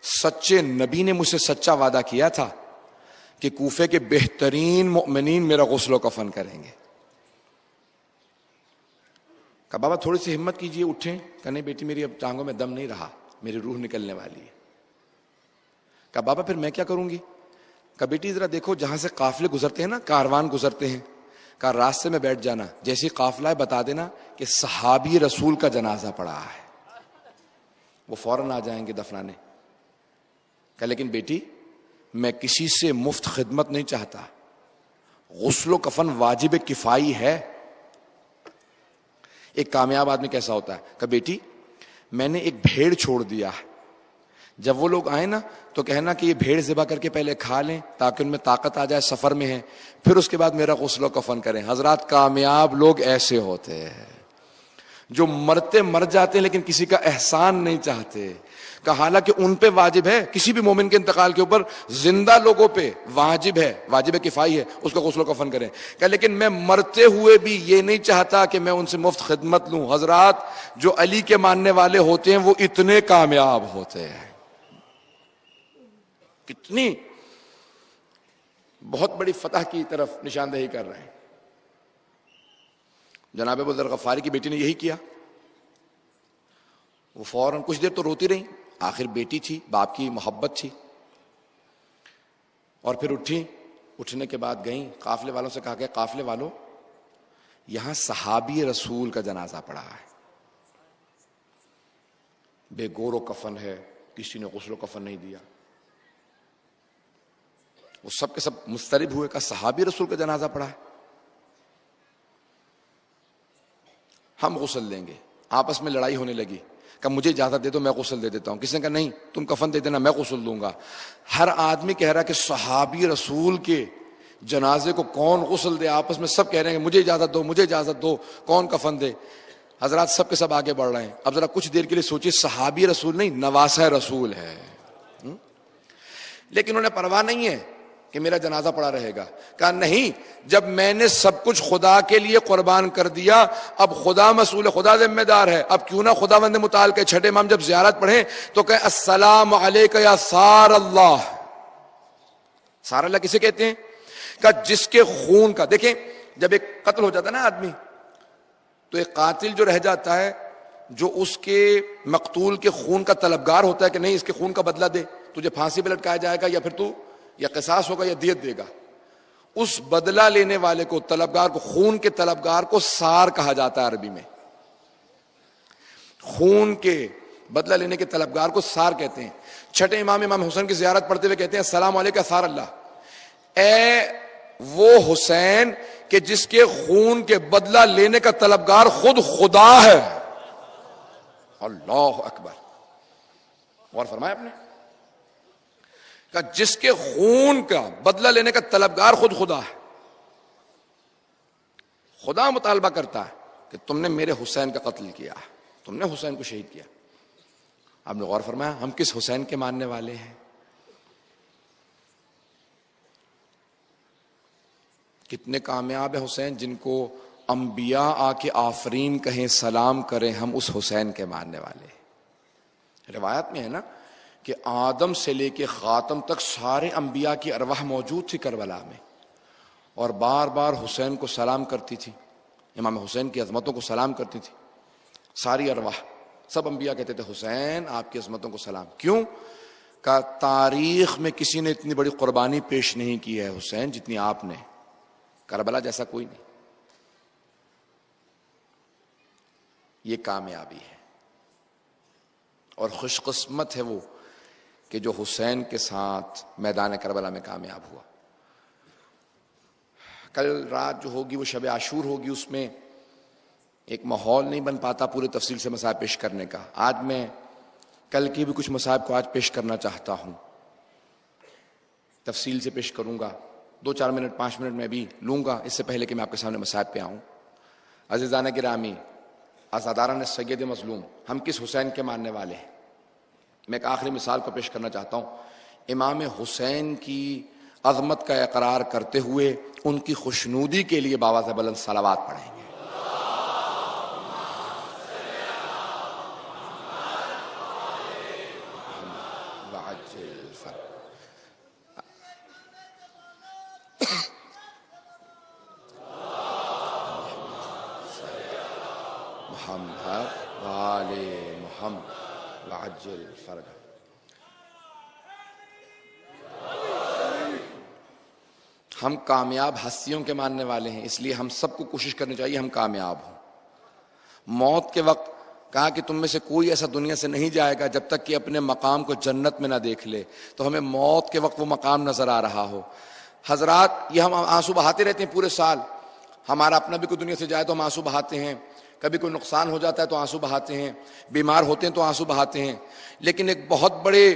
سچے نبی نے مجھ سے سچا وعدہ کیا تھا کہ کوفے کے بہترین مؤمنین میرا غسل و کفن کریں گے. کہا بابا تھوڑی سی ہمت کیجئے، اٹھیں. کہا نہیں بیٹی میری اب ٹانگوں میں دم نہیں رہا، میری روح نکلنے والی ہے. کہا بابا پھر میں کیا کروں گی؟ کہا بیٹی ذرا دیکھو جہاں سے قافلے گزرتے ہیں نا، کاروان گزرتے ہیں، کہا راستے میں بیٹھ جانا، جیسی قافلہ ہے بتا دینا کہ صحابی رسول کا جنازہ پڑا ہے، وہ فوراً آ جائیں گے دفنانے. کہا لیکن بیٹی میں کسی سے مفت خدمت نہیں چاہتا، غسل و کفن واجب کفائی ہے. ایک کامیاب آدمی کیسا ہوتا ہے؟ کہ بیٹی میں نے ایک بھیڑ چھوڑ دیا، جب وہ لوگ آئیں نا تو کہنا کہ یہ بھیڑ ذبح کر کے پہلے کھا لیں تاکہ ان میں طاقت آ جائے، سفر میں ہیں، پھر اس کے بعد میرا غسل و کفن کریں. حضرات کامیاب لوگ ایسے ہوتے ہیں جو مرتے مر جاتے ہیں لیکن کسی کا احسان نہیں چاہتے، کہ حالانکہ ان پہ واجب ہے، کسی بھی مومن کے انتقال کے اوپر زندہ لوگوں پہ واجب ہے کفائی ہے اس کا غسل و کفن کریں، کہ لیکن میں مرتے ہوئے بھی یہ نہیں چاہتا کہ میں ان سے مفت خدمت لوں۔ حضرات جو علی کے ماننے والے ہوتے ہیں وہ اتنے کامیاب ہوتے ہیں، کتنی بہت بڑی فتح کی طرف نشاندہی کر رہے ہیں۔ جناب ابو ذر غفاری کی بیٹی نے یہی کیا، وہ فوراً کچھ دیر تو روتی رہی، آخر بیٹی تھی، باپ کی محبت تھی، اور پھر اٹھی، اٹھنے کے بعد گئیں، قافلے والوں سے کہا کہ قافلے والوں یہاں صحابی رسول کا جنازہ پڑا ہے، بے گور و کفن ہے، کسی نے غسل و کفن نہیں دیا۔ وہ سب کے سب مضطرب ہوئے، کہا صحابی رسول کا جنازہ پڑا ہے، ہم غسل لیں گے۔ آپس میں لڑائی ہونے لگی، کہ مجھے اجازت دے دو میں غسل دے دیتا ہوں، کسی نے کہا نہیں تم کفن دے دینا میں غسل دوں گا۔ ہر آدمی کہہ رہا کہ صحابی رسول کے جنازے کو کون غسل دے، آپس میں سب کہہ رہے ہیں کہ مجھے اجازت دو مجھے اجازت دو، کون کفن دے۔ حضرات سب کے سب آگے بڑھ رہے ہیں۔ اب ذرا کچھ دیر کے لیے سوچیے، صحابی رسول نہیں نواسہ رسول ہے، لیکن انہیں پرواہ نہیں ہے کہ میرا جنازہ پڑا رہے گا۔ کہا نہیں، جب میں نے سب کچھ خدا کے لیے قربان کر دیا، اب خدا مسئول ہے، خدا ذمہ دار ہے، اب کیوں نہ خدا بند متعال کے چھٹے امام جب زیارت پڑھیں تو کہیں السلام علیک یا سار اللہ۔ سار اللہ کسے کہتے ہیں؟ کہ جس کے خون کا، دیکھیں جب ایک قتل ہو جاتا ہے نا آدمی، تو ایک قاتل جو رہ جاتا ہے، جو اس کے مقتول کے خون کا طلبگار ہوتا ہے کہ نہیں اس کے خون کا بدلہ دے، تجھے پھانسی پہ لٹکایا جائے گا یا پھر تو یا قصاص ہوگا یا دیت دے گا، اس بدلہ لینے والے کو، طلبگار کو، خون کے طلبگار کو سار کہا جاتا ہے عربی میں۔ خون کے بدلہ لینے کے طلبگار کو سار کہتے ہیں۔ چھٹے امام حسین کی زیارت پڑھتے ہوئے کہتے ہیں السلام علیکم سار اللہ، اے وہ حسین کہ جس کے خون کے بدلہ لینے کا طلبگار خود خدا ہے۔ اللہ اکبر، غور فرمایا آپ نے، کہ جس کے خون کا بدلہ لینے کا طلبگار خود خدا ہے۔ خدا مطالبہ کرتا ہے کہ تم نے میرے حسین کا قتل کیا، تم نے حسین کو شہید کیا۔ آپ نے غور فرمایا ہم کس حسین کے ماننے والے ہیں؟ کتنے کامیاب ہیں حسین، جن کو انبیاء آ کے آفرین کہیں، سلام کریں، ہم اس حسین کے ماننے والے ہیں۔ روایت میں ہے نا کہ آدم سے لے کے خاتم تک سارے انبیاء کی ارواح موجود تھی کربلا میں، اور بار بار حسین کو سلام کرتی تھی، امام حسین کی عظمتوں کو سلام کرتی تھی ساری ارواح۔ سب انبیاء کہتے تھے حسین آپ کی عظمتوں کو سلام۔ کیوں؟ کہ تاریخ میں کسی نے اتنی بڑی قربانی پیش نہیں کی ہے حسین جتنی آپ نے، کربلا جیسا کوئی نہیں۔ یہ کامیابی ہے، اور خوش قسمت ہے وہ کہ جو حسین کے ساتھ میدان کربلا میں کامیاب ہوا۔ کل رات جو ہوگی وہ شب عاشور ہوگی، اس میں ایک ماحول نہیں بن پاتا پورے تفصیل سے مسائل پیش کرنے کا۔ آج میں کل کی بھی کچھ مسائل کو آج پیش کرنا چاہتا ہوں، تفصیل سے پیش کروں گا، 2-4 منٹ 5 منٹ میں بھی لوں گا، اس سے پہلے کہ میں آپ کے سامنے مسائل پہ آؤں۔ عزیزان گرامی، آزاداران سید مظلوم، ہم کس حسین کے ماننے والے ہیں؟ میں ایک آخری مثال کو پیش کرنا چاہتا ہوں۔ امام حسین کی عظمت کا اقرار کرتے ہوئے ان کی خوشنودی کے لیے باواز بلند صلوات پڑھیں گے۔ محمد وآل محمد وعجل فرج۔ ہم کامیاب ہستیوں کے ماننے والے ہیں، اس لیے ہم سب کو کوشش کرنی چاہیے ہم کامیاب ہوں۔ موت کے وقت کہا کہ تم میں سے کوئی ایسا دنیا سے نہیں جائے گا جب تک کہ اپنے مقام کو جنت میں نہ دیکھ لے، تو ہمیں موت کے وقت وہ مقام نظر آ رہا ہو۔ حضرات یہ ہم آنسو بہاتے رہتے ہیں پورے سال، ہمارا اپنا بھی کوئی دنیا سے جائے تو ہم آنسو بہاتے ہیں، کبھی کوئی نقصان ہو جاتا ہے تو آنسو بہاتے ہیں، بیمار ہوتے ہیں تو آنسو بہاتے ہیں، لیکن ایک بہت بڑے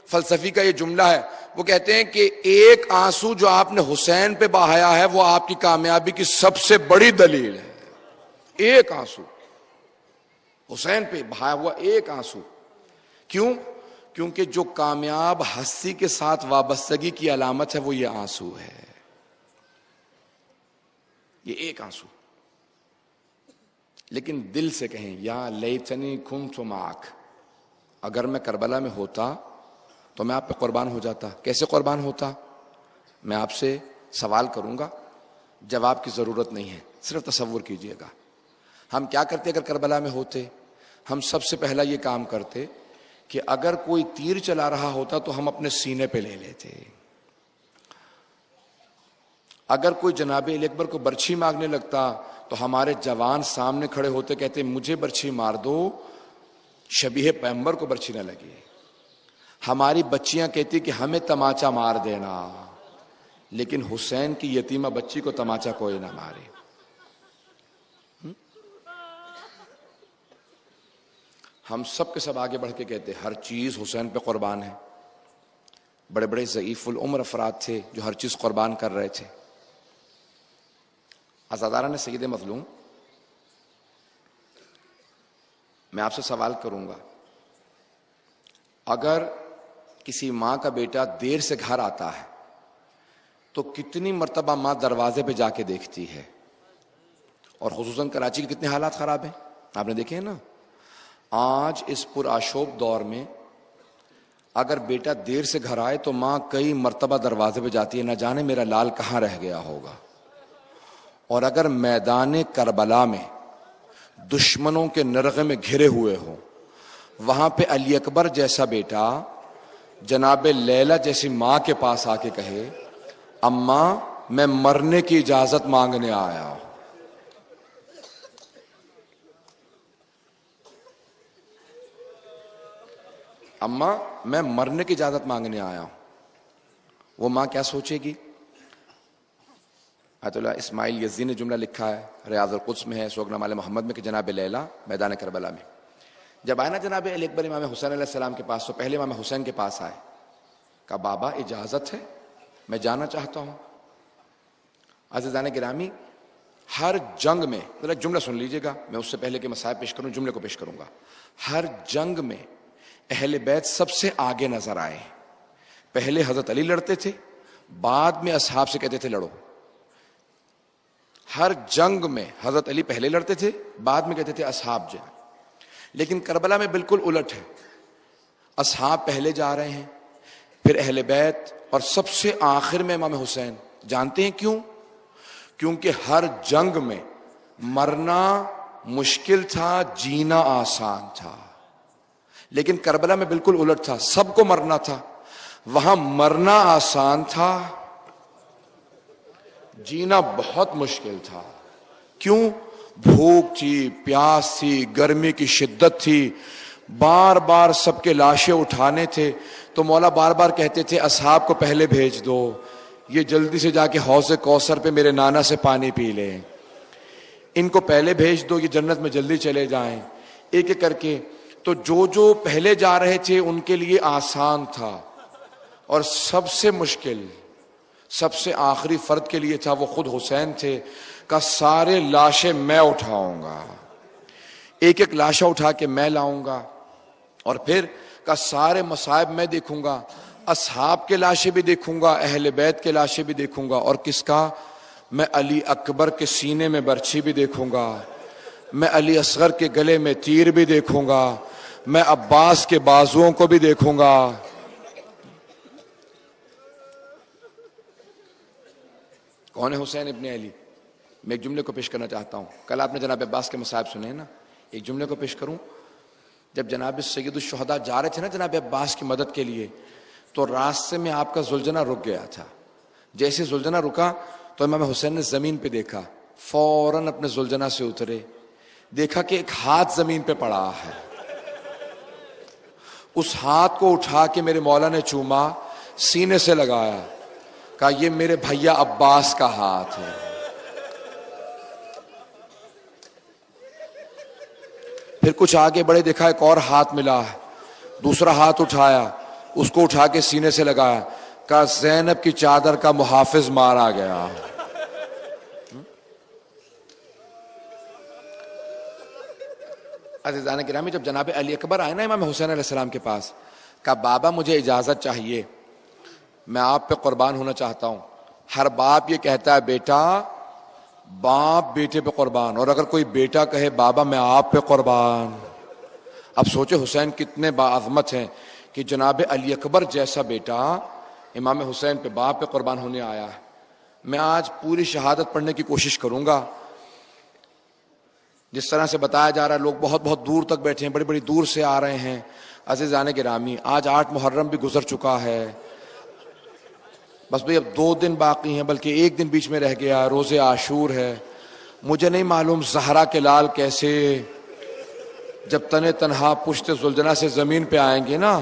فلسفی کا یہ جملہ ہے، وہ کہتے ہیں کہ ایک آنسو جو آپ نے حسین پہ بہایا ہے وہ آپ کی کامیابی کی سب سے بڑی دلیل ہے۔ ایک آنسو، حسین پہ بہایا ہوا ایک آنسو. کیوں؟ کیونکہ جو کامیاب ہستی کے ساتھ وابستگی کی علامت ہے وہ یہ آنسو ہے، یہ ایک آنسو. لیکن دل سے کہیں یا لیتنی کنت معک، اگر میں کربلا میں ہوتا تو میں آپ پہ قربان ہو جاتا. کیسے قربان ہوتا؟ میں آپ سے سوال کروں گا، جواب کی ضرورت نہیں ہے، صرف تصور کیجئے گا. ہم کیا کرتے اگر کربلا میں ہوتے؟ ہم سب سے پہلا یہ کام کرتے کہ اگر کوئی تیر چلا رہا ہوتا تو ہم اپنے سینے پہ لے لیتے. اگر کوئی جناب علی اکبر کو برچھی مانگنے لگتا تو ہمارے جوان سامنے کھڑے ہوتے، کہتے مجھے برچھی مار دو، شبیہ پیغمبر کو برچھی نہ لگی. ہماری بچیاں کہتی کہ ہمیں تماچا مار دینا، لیکن حسین کی یتیمہ بچی کو تماچا کوئی نہ مارے. ہم سب کے سب آگے بڑھ کے کہتے ہر چیز حسین پہ قربان ہے. بڑے بڑے ضعیف العمر افراد تھے جو ہر چیز قربان کر رہے تھے. عزاداران سید مظلوم، میں آپ سے سوال کروں گا، اگر کسی ماں کا بیٹا دیر سے گھر آتا ہے تو کتنی مرتبہ ماں دروازے پہ جا کے دیکھتی ہے؟ اور خصوصاً کراچی کے کتنے حالات خراب ہیں، آپ نے دیکھے ہیں نا. آج اس پرآشوب دور میں اگر بیٹا دیر سے گھر آئے تو ماں کئی مرتبہ دروازے پہ جاتی ہے، نہ جانے میرا لال کہاں رہ گیا ہوگا. اور اگر میدان کربلا میں دشمنوں کے نرغے میں گھرے ہوئے ہوں، وہاں پہ علی اکبر جیسا بیٹا جناب لیلا جیسی ماں کے پاس آ کے کہے اماں میں مرنے کی اجازت مانگنے آیا ہوں، اماں میں مرنے کی اجازت مانگنے آیا ہوں، وہ ماں کیا سوچے گی؟ آیت اللہ اسماعیل یزدی نے جملہ لکھا ہے، ریاض القدس میں ہے، سوگنامہ آل محمد میں، کہ جناب لیلا میدان کربلا میں جب آئے نا جناب علی اکبر امام حسین علیہ السلام کے پاس، تو پہلے امام حسین کے پاس آئے، کہا بابا اجازت ہے، میں جانا چاہتا ہوں. عزیزان گرامی، ہر جنگ میں ذرا جملہ سن لیجئے گا، میں اس سے پہلے کہ مسائل پیش کروں جملے کو پیش کروں گا. ہر جنگ میں اہل بیت سب سے آگے نظر آئے. پہلے حضرت علی لڑتے تھے، بعد میں اصحاب سے کہتے تھے لڑو. ہر جنگ میں حضرت علی پہلے لڑتے تھے، بعد میں کہتے تھے اصحاب جائیں. لیکن کربلا میں بالکل الٹ ہے، اصحاب پہلے جا رہے ہیں، پھر اہل بیت، اور سب سے آخر میں امام حسین. جانتے ہیں کیوں؟ کیونکہ ہر جنگ میں مرنا مشکل تھا، جینا آسان تھا. لیکن کربلا میں بالکل الٹ تھا، سب کو مرنا تھا. وہاں مرنا آسان تھا، جینا بہت مشکل تھا. کیوں؟ بھوک تھی، پیاس تھی، گرمی کی شدت تھی، بار بار سب کے لاشیں اٹھانے تھے. تو مولا بار بار کہتے تھے اصحاب کو پہلے بھیج دو، یہ جلدی سے جا کے حوض کوثر پہ میرے نانا سے پانی پی لیں، ان کو پہلے بھیج دو، یہ جنت میں جلدی چلے جائیں. ایک ایک کر کے. تو جو پہلے جا رہے تھے ان کے لیے آسان تھا، اور سب سے مشکل سب سے آخری فرد کے لیے تھا، وہ خود حسین تھے. کا سارے لاشیں میں اٹھاؤں گا، ایک ایک لاشیں اٹھا کے میں لاؤں گا، اور پھر کا سارے مصائب میں دیکھوں گا. اصحاب کے لاشیں بھی دیکھوں گا، اہل بیت کے لاشیں بھی دیکھوں گا، اور کس کا؟ میں علی اکبر کے سینے میں برچھی بھی دیکھوں گا، میں علی اصغر کے گلے میں تیر بھی دیکھوں گا، میں عباس کے بازوؤں کو بھی دیکھوں گا. کون ہے حسین ابن علی؟ میں ایک جملے کو پیش کرنا چاہتا ہوں. کل آپ نے جناب عباس کے مصائب سنے ہیں نا، ایک جملے کو پیش کروں. جب جناب سید الشہداء جا رہے تھے نا جناب عباس کی مدد کے لیے، تو راستے میں آپ کا زلجنا رک گیا تھا. جیسے زلجنا رکا تو امام حسین نے زمین پہ دیکھا، فوراً اپنے زلجنا سے اترے، دیکھا کہ ایک ہاتھ زمین پہ پڑا ہے. اس ہاتھ کو اٹھا کے میرے مولا نے چوما، سینے سے لگایا، کہا یہ میرے بھیا عباس کا ہاتھ ہے. پھر کچھ آگے بڑے، دیکھا ایک اور ہاتھ ملا، دوسرا ہاتھ اٹھایا، اس کو اٹھا کے سینے سے لگایا، کہا زینب کی چادر کا محافظ مارا گیا. عزیزان گرامی جب جناب علی اکبر آئے نا امام حسین علیہ السلام کے پاس، کہا بابا مجھے اجازت چاہیے، میں آپ پہ قربان ہونا چاہتا ہوں۔ ہر باپ یہ کہتا ہے بیٹا، باپ بیٹے پہ قربان، اور اگر کوئی بیٹا کہے بابا میں آپ پہ قربان۔ اب سوچے حسین کتنے باعظمت ہیں کہ جناب علی اکبر جیسا بیٹا امام حسین پہ باپ پہ قربان ہونے آیا ہے۔ میں آج پوری شہادت پڑھنے کی کوشش کروں گا۔ جس طرح سے بتایا جا رہا ہے لوگ بہت بہت دور تک بیٹھے ہیں، بڑی بڑی دور سے آ رہے ہیں۔ عزیزان گرامی آج 8 محرم بھی گزر چکا ہے، بس بھئی اب 2 دن باقی ہیں، بلکہ 1 دن بیچ میں رہ گیا، روزے عاشور ہے۔ مجھے نہیں معلوم زہرا کے لال کیسے جب تنے تنہا پشت زلجنا سے زمین پہ آئیں گے نا،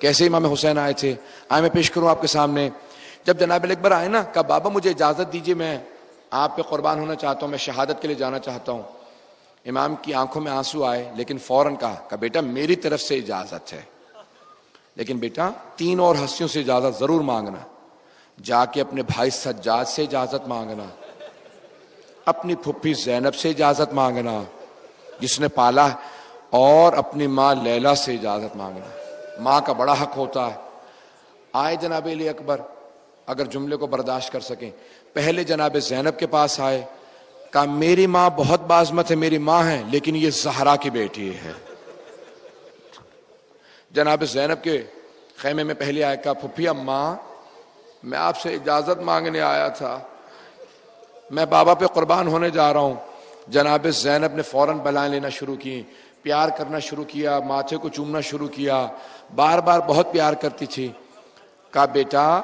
کیسے امام حسین آئے تھے۔ میں پیش کروں آپ کے سامنے، جب جناب علی اکبر آئے نا، کہا بابا مجھے اجازت دیجیے، میں آپ پہ قربان ہونا چاہتا ہوں، میں شہادت کے لیے جانا چاہتا ہوں۔ امام کی آنکھوں میں آنسو آئے، لیکن فوراً کہا بیٹا میری طرف سے اجازت ہے، لیکن بیٹا 3 اور ہستیوں سے اجازت ضرور مانگنا، جا کے اپنے بھائی سجاد سے اجازت مانگنا، اپنی پھپھی زینب سے اجازت مانگنا جس نے پالا، اور اپنی ماں لیلا سے اجازت مانگنا، ماں کا بڑا حق ہوتا ہے۔ آئے جناب علی اکبر، اگر جملے کو برداشت کر سکیں، پہلے جناب زینب کے پاس آئے، کہا میری ماں بہت باعظمت ہے، میری ماں ہے، لیکن یہ زہرا کی بیٹی ہے۔ جناب زینب کے خیمے میں پہلے آئے، کہا پھپھی اماں میں آپ سے اجازت مانگنے آیا تھا، میں بابا پہ قربان ہونے جا رہا ہوں۔ جناب زینب نے فوراً بلائیں لینا شروع کی، پیار کرنا شروع کیا، ماتھے کو چومنا شروع کیا، بار بار بہت پیار کرتی تھی۔ کہا بیٹا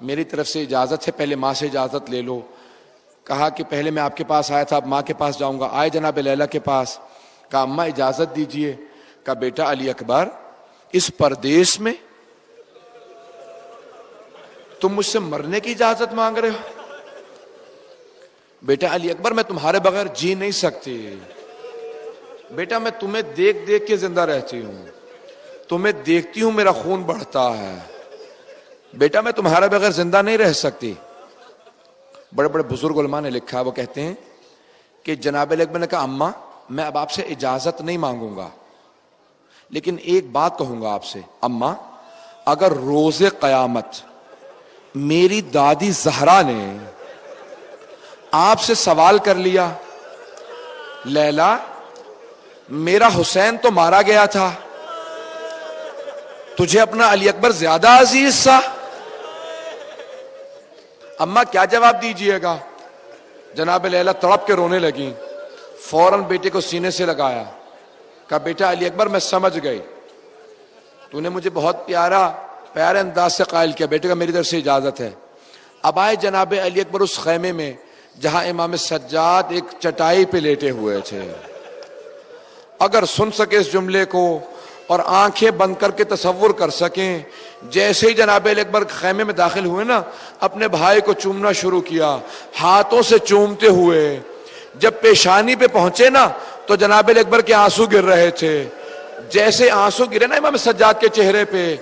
میری طرف سے اجازت ہے، پہلے ماں سے اجازت لے لو۔ کہا کہ پہلے میں آپ کے پاس آیا تھا، اب ماں کے پاس جاؤں گا۔ آئے جناب لیلا کے پاس، کہا اماں اجازت دیجئے۔ کہا بیٹا علی اکبر اس پردیس میں تم مجھ سے مرنے کی اجازت مانگ رہے ہو؟ بیٹا علی اکبر میں تمہارے بغیر جی نہیں سکتی، بیٹا میں تمہیں دیکھ دیکھ کے زندہ رہتی ہوں، تمہیں دیکھتی ہوں میرا خون بڑھتا ہے، بیٹا میں تمہارے بغیر زندہ نہیں رہ سکتی۔ بڑے بڑے بزرگ علماء نے لکھا، وہ کہتے ہیں کہ جناب علی اکبر نے کہا اماں میں اب آپ سے اجازت نہیں مانگوں گا، لیکن ایک بات کہوں گا آپ سے، اماں اگر روز قیامت میری دادی زہرا نے آپ سے سوال کر لیا لیلا میرا حسین تو مارا گیا تھا، تجھے اپنا علی اکبر زیادہ عزیز تھا، اماں کیا جواب دیجئے گا؟ جناب لیلا تڑپ کے رونے لگی، فوراً بیٹے کو سینے سے لگایا، کہا بیٹا علی اکبر میں سمجھ گئی، تو نے مجھے بہت پیارے انداز سے قائل کیا، بیٹے کا میری طرف سے اجازت ہے۔ اب آئے جناب علی اکبر اس خیمے میں جہاں امام سجاد ایک چٹائی پہ لیٹے ہوئے تھے۔ اگر سن سکے اس جملے کو اور آنکھیں بند کر کے تصور کر سکیں، جیسے ہی جناب علی اکبر خیمے میں داخل ہوئے نا، اپنے بھائی کو چومنا شروع کیا، ہاتھوں سے چومتے ہوئے، جب پیشانی پہ پہنچے نا تو جناب علی اکبر کے آنسو گر رہے تھے۔ جیسے آنسو گرے نا امام سجاد کے چہرے پہ،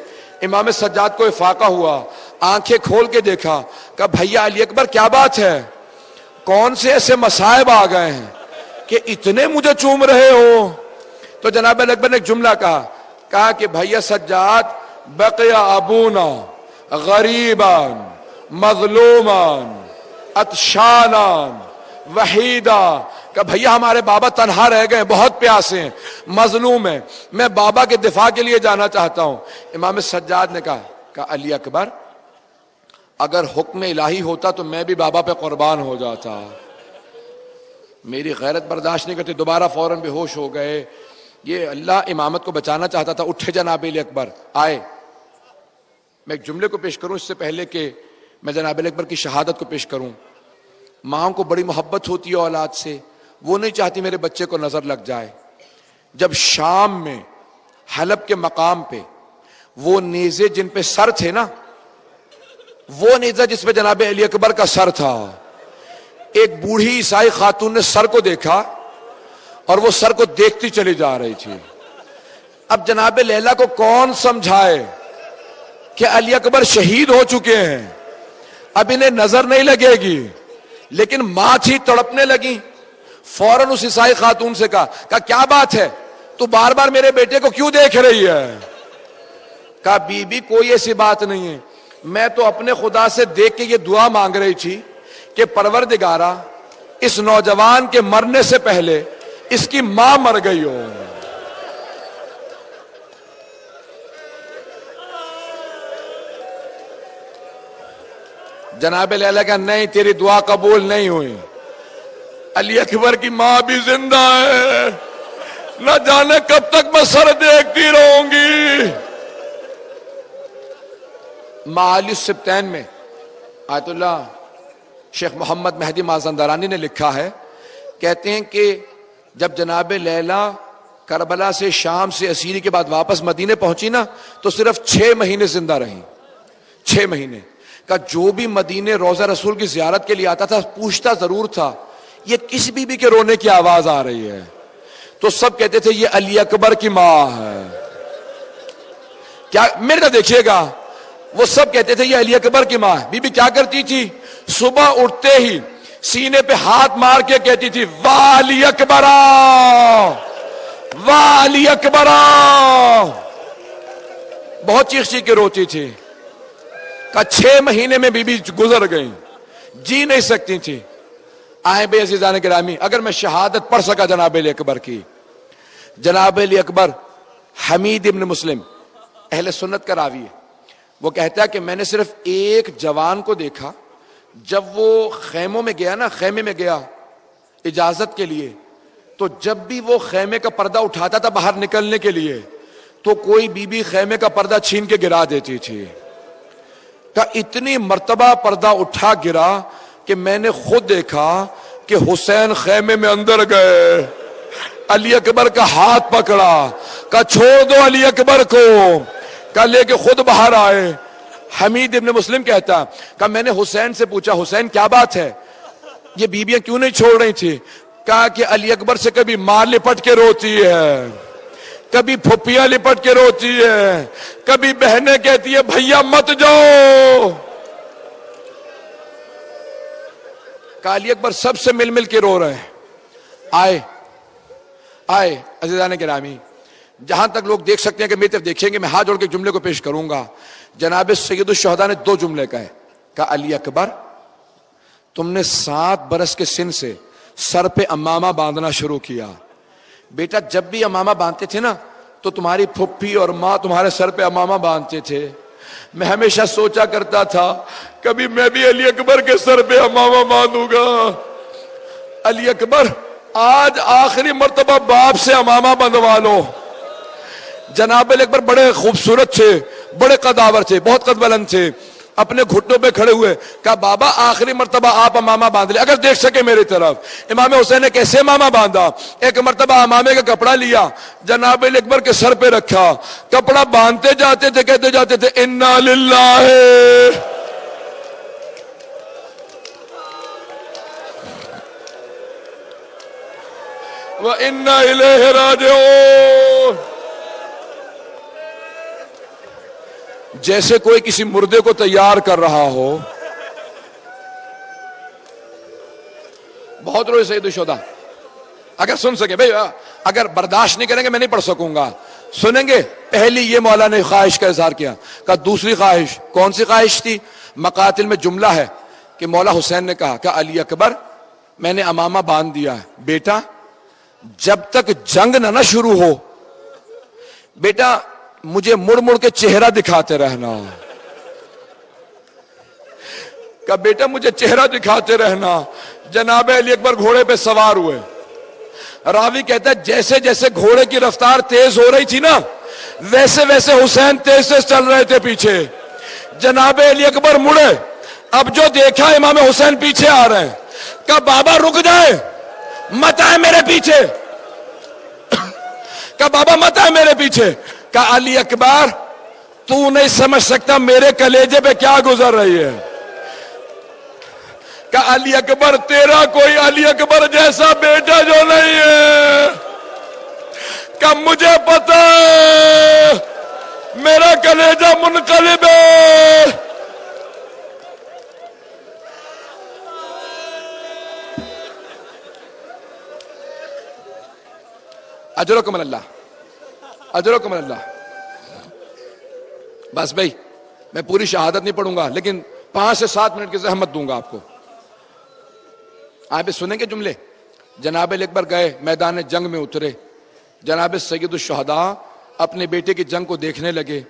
امام سجاد کو افاقہ ہوا، آنکھیں کھول کے دیکھا، کہا بھیا علی اکبر کیا بات ہے، کون سے ایسے مصائب آ گئے ہیں کہ اتنے مجھے چوم رہے ہو؟ تو جناب علی اکبر نے ایک جملہ کہا کہ بھیا سجاد بقی ابونا غریبان مظلومان عطشانان وحیدا، کہ بھیا ہمارے بابا تنہا رہ گئے، بہت پیاسے ہیں، مظلوم ہیں، میں بابا کے دفاع کے لیے جانا چاہتا ہوں۔ امام سجاد نے کہا علی اکبر اگر حکم الہی ہوتا تو میں بھی بابا پہ قربان ہو جاتا، میری غیرت برداشت نہیں کرتے، دوبارہ فوراً بے ہوش ہو گئے۔ یہ اللہ امامت کو بچانا چاہتا تھا، اٹھے جناب علی اکبر آئے۔ میں ایک جملے کو پیش کروں اس سے پہلے کہ میں جناب علی اکبر کی شہادت کو پیش کروں۔ ماں کو بڑی محبت ہوتی ہے اولاد سے، وہ نہیں چاہتی میرے بچے کو نظر لگ جائے۔ جب شام میں حلب کے مقام پہ وہ نیزے جن پہ سر تھے نا، وہ نیزہ جس پہ جناب علی اکبر کا سر تھا، ایک بوڑھی عیسائی خاتون نے سر کو دیکھا اور وہ سر کو دیکھتی چلی جا رہی تھی۔ اب جناب لیلا کو کون سمجھائے کہ علی اکبر شہید ہو چکے ہیں، اب انہیں نظر نہیں لگے گی، لیکن ماں تھی تڑپنے لگی، فوراً اس عیسائی خاتون سے کہا کیا بات ہے، تو بار بار میرے بیٹے کو کیوں دیکھ رہی ہے؟ کہا بی بی کوئی ایسی بات نہیں ہے، میں تو اپنے خدا سے دیکھ کے یہ دعا مانگ رہی تھی کہ پروردگارا اس نوجوان کے مرنے سے پہلے اس کی ماں مر گئی ہو۔ جناب لیلا کا نہیں، تیری دعا قبول نہیں ہوئی، علی اکبر کی ماں بھی زندہ ہے، نہ جانے کب تک میں سر دیکھتی رہوں گی۔ معالی السبتین میں آیت اللہ شیخ محمد مہدی مازندرانی نے لکھا ہے، کہتے ہیں کہ جب جناب لیلا کربلا سے شام سے اسیری کے بعد واپس مدینے پہنچی نا، تو صرف 6 مہینے زندہ رہیں، 6 مہینے کا۔ جو بھی مدینے روضہ رسول کی زیارت کے لیے آتا تھا پوچھتا ضرور تھا یہ کس بی بی کے رونے کی آواز آ رہی ہے، تو سب کہتے تھے یہ علی اکبر کی ماں ہے۔ کیا میرے کو دیکھیے گا، وہ سب کہتے تھے یہ علی اکبر کی ماں ہے۔ بی بی کیا کرتی تھی، صبح اٹھتے ہی سینے پہ ہاتھ مار کے کہتی تھی واہ علی اکبرا، واہ علی اکبرا، بہت چیخ چیخ کے روتی تھی۔ کہ 6 مہینے میں بی بی گزر گئی، جی نہیں سکتی تھی۔ آئیں بے عزیزان گرامی، اگر میں شہادت پڑھ سکا جناب علی اکبر کی، جناب علی اکبر حمید ابن مسلم اہل سنت کا راوی ہے، وہ کہتا ہے کہ میں نے صرف ایک جوان کو دیکھا، جب وہ خیموں میں گیا نا، خیمے میں گیا اجازت کے لیے، تو جب بھی وہ خیمے کا پردہ اٹھاتا تھا باہر نکلنے کے لیے، تو کوئی بی بی خیمے کا پردہ چھین کے گرا دیتی تھی۔ کہ اتنی مرتبہ پردہ اٹھا گرا کہ میں نے خود دیکھا کہ حسین خیمے میں اندر گئے، علی اکبر کا ہاتھ پکڑا، کہ چھوڑ دو علی اکبر کو، کہ لے کے خود باہر آئے۔ حمید ابن مسلم کہتا کہ میں نے حسین سے پوچھا حسین کیا بات ہے، یہ بیویاں کیوں نہیں چھوڑ رہی تھی؟ کہا کہ علی اکبر سے کبھی ماں لپٹ کے روتی ہے، کبھی پھپھیاں لپٹ کے روتی ہے، کبھی بہنیں کہتی ہے بھیا مت جاؤ۔ کہ علی اکبر سب سے مل مل کے رو رہے ہیں۔ آئے عزیزان گرامی، جہاں تک لوگ دیکھ سکتے ہیں کہ میری طرف دیکھیں گے، میں ہاتھ جوڑ کے جملے کو پیش کروں گا۔ جناب سید الشہداء نے 2 جملے کہے، کہا علی اکبر تم نے 7 برس کے سن سے سر پہ امامہ باندھنا شروع کیا، بیٹا جب بھی امامہ باندھتے تھے نا تو تمہاری پھپھی اور ماں تمہارے سر پہ امامہ باندھتے تھے۔ میں ہمیشہ سوچا کرتا تھا کبھی میں بھی علی اکبر کے سر پہ امامہ باندھوں گا۔ علی اکبر آج آخری مرتبہ باپ سے امامہ بندھوا لو۔ جناب علی اکبر بڑے خوبصورت تھے، بڑے قداور تھے، بہت قد بلند تھے، اپنے گھٹنوں پہ کھڑے ہوئے کہا بابا آخری مرتبہ آپ امامہ باندھ لے، اگر دیکھ سکے میری طرف۔ امام حسین نے کیسے امامہ باندھا، ایک مرتبہ امامے کا کپڑا لیا، جناب علی اکبر کے سر پہ رکھا، کپڑا باندھتے جاتے تھے، کہتے جاتے تھے انا للہ وَإِنَّا إِلَيْهِ رَاجِعُونَ۔ جیسے کوئی کسی مردے کو تیار کر رہا ہو۔ بہت روئے سید الشہداء، اگر سن سکے بھئی، اگر برداشت نہیں کریں گے میں نہیں پڑھ سکوں گا، سنیں گے۔ پہلی یہ مولا نے خواہش کا اظہار کیا، کہ دوسری خواہش کون سی خواہش تھی؟ مقاتل میں جملہ ہے کہ مولا حسین نے کہا کہ علی اکبر میں نے امامہ باندھ دیا ہے، بیٹا جب تک جنگ نہ شروع ہو بیٹا مجھے مڑ مڑ کے چہرہ دکھاتے رہنا، کہ بیٹا مجھے چہرہ دکھاتے رہنا۔ جناب علی اکبر گھوڑے پہ سوار ہوئے، راوی کہتا ہے جیسے جیسے گھوڑے کی رفتار تیز ہو رہی تھی نا ویسے ویسے حسین تیز تیز چل رہے تھے پیچھے۔ جناب علی اکبر مڑے، اب جو دیکھا امام حسین پیچھے آ رہے ہیں، کہ بابا رک جائے مت آئے میرے پیچھے، کہ بابا مت آئے میرے پیچھے۔ کہ علی اکبر تو نہیں سمجھ سکتا میرے کلیجے پہ کیا گزر رہی ہے۔ کہ علی اکبر تیرا کوئی علی اکبر جیسا بیٹا جو نہیں ہے، کہ مجھے پتا ہے میرا کلیجہ منقلب ہے۔ اجرکم اللہ، اجرکم اللہ۔ بس بھائی میں پوری شہادت نہیں پڑھوں گا، لیکن 5 سے 7 منٹ کی زحمت دوں گا آپ کو۔ آپ سنیں گے جملے؟ جناب علی اکبر گئے میدان جنگ میں اترے، جناب سید الشہداء اپنے بیٹے کی جنگ کو دیکھنے لگے۔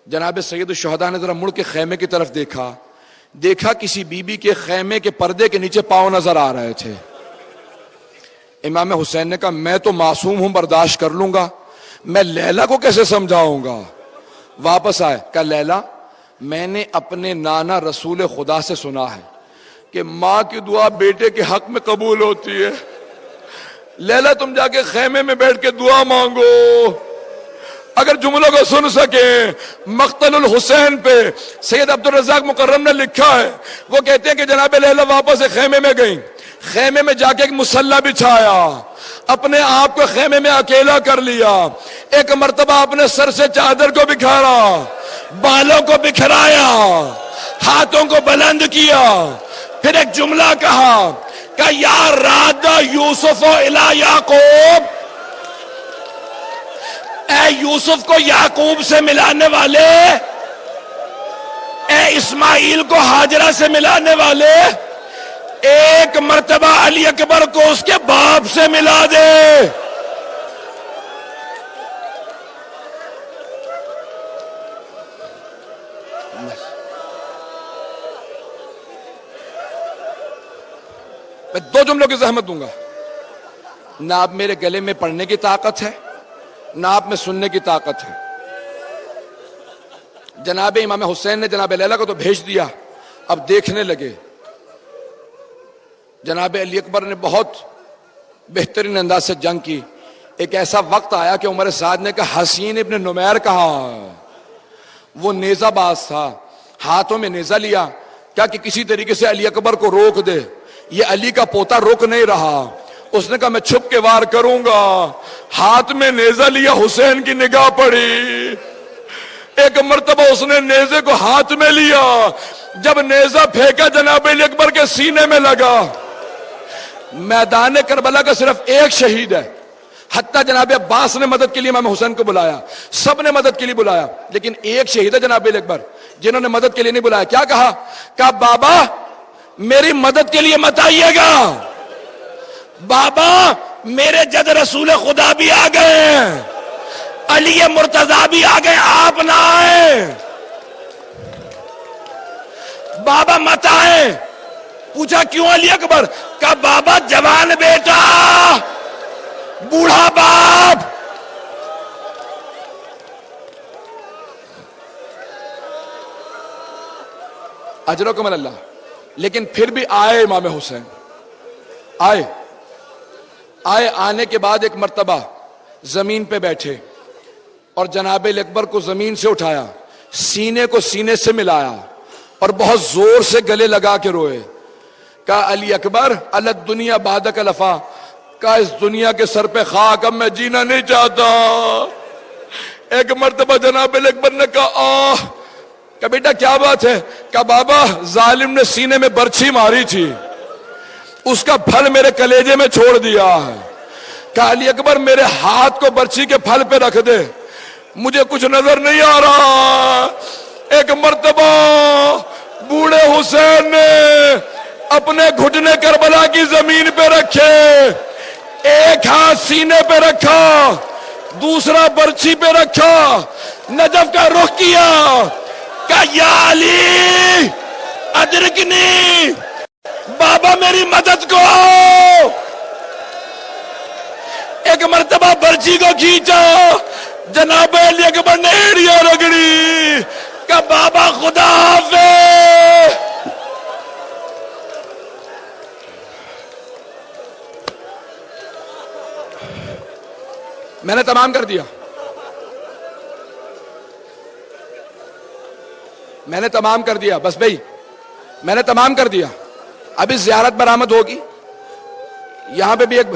جناب سید الشہداء نے ذرا مڑ کے خیمے کی طرف دیکھا کسی بی بی کے خیمے کے پردے کے نیچے پاؤں نظر آ رہے تھے۔ امام حسین نے کہا میں تو معصوم ہوں، برداشت کر لوں گا، میں لیلا کو کیسے سمجھاؤں گا؟ واپس آئے، کہا لیلا میں نے اپنے نانا رسول خدا سے سنا ہے کہ ماں کی دعا بیٹے کے حق میں قبول ہوتی ہے، لیلا تم جا کے خیمے میں بیٹھ کے دعا مانگو۔ اگر جملوں کو سن سکیں، مقتل الحسین پہ سید عبدالرزاق مکرم نے لکھا ہے، وہ کہتے ہیں کہ جناب لیلا واپس خیمے میں گئیں، خیمے میں جا کے ایک مصلی بچھایا، اپنے آپ کو خیمے میں اکیلا کر لیا، ایک مرتبہ اپنے سر سے چادر کو بکھارا، بالوں کو بکھرایا، ہاتھوں کو بلند کیا، پھر ایک جملہ کہا کہ یا راد یوسف الی یعقوب، اے یوسف کو یعقوب سے ملانے والے، اے اسماعیل کو ہاجرہ سے ملانے والے، ایک مرتبہ علی اکبر کو اس کے باپ سے ملا دے۔ میں 2 جملوں کی زحمت دوں گا، نہ آپ میرے گلے میں پڑھنے کی طاقت ہے، نہ آپ میں سننے کی طاقت ہے۔ جناب امام حسین نے جناب لیلا کو تو بھیج دیا، اب دیکھنے لگے۔ جناب علی اکبر نے بہت بہترین انداز سے جنگ کی۔ ایک ایسا وقت آیا کہ عمر سعد نے کہا حسین ابن نمیر کہا، وہ نیزہ باز تھا، ہاتھوں میں نیزہ لیا کیا کہ کسی طریقے سے علی اکبر کو روک دے، یہ علی کا پوتا رک نہیں رہا، اس نے کہا میں چھپ کے وار کروں گا، ہاتھ میں نیزہ لیا، حسین کی نگاہ پڑی، ایک مرتبہ اس نے نیزے کو ہاتھ میں لیا، جب نیزہ پھینکا جناب علی اکبر کے سینے میں لگا۔ میدان کربلا کا صرف ایک شہید ہے، حتیٰ جناب عباس نے مدد کے لیے امام حسین کو بلایا، سب نے مدد کے لیے بلایا، لیکن ایک شہید ہے جناب علی اکبر جنہوں نے مدد کے لیے نہیں بلایا۔ کیا کہا بابا میری مدد کے لیے مت آئیے گا، بابا میرے جد رسول خدا بھی آ گئے، علی مرتضی بھی آ گئے، آپ نہ آئے، بابا مت آئے۔ پوچھا کیوں علی اکبر؟ کہا بابا جوان بیٹا، بوڑھا باپ، اجرکم اللہ۔ لیکن پھر بھی آئے امام حسین، آئے آنے کے بعد ایک مرتبہ زمین پہ بیٹھے اور جناب علی اکبر کو زمین سے اٹھایا، سینے کو سینے سے ملایا اور بہت زور سے گلے لگا کے روئے۔ کہا علی اکبر الد دنیا بعدک لفا، کہا اس دنیا کے سر پہ خاک، اب میں جینا نہیں چاہتا۔ ایک مرتبہ جناب علی اکبر نے کہا کہ بیٹا کیا بات ہے؟ کہا بابا ظالم نے سینے میں برچھی ماری تھی، اس کا پھل میرے کلیجے میں چھوڑ دیا ہے۔ کہا علی اکبر میرے ہاتھ کو برچھی کے پھل پہ رکھ دے، مجھے کچھ نظر نہیں آ رہا۔ ایک مرتبہ بوڑھے حسین نے اپنے گھٹنے کربلا کی زمین پہ رکھے، ایک ہاتھ سینے پہ رکھا، دوسرا برچھی پہ رکھا، نجف کا رخ کیا، کہا یا علی ادرکنی، بابا میری مدد کو۔ ایک مرتبہ برچھی کو کھینچا، جناب علی اکبر نے ایڑیاں رگڑی، کہ بابا خدا حافظ۔ میں نے تمام کر دیا، میں نے تمام کر دیا، بس بھائی میں نے تمام کر دیا۔ ابھی زیارت برآمد ہوگی، یہاں پہ بھی ایک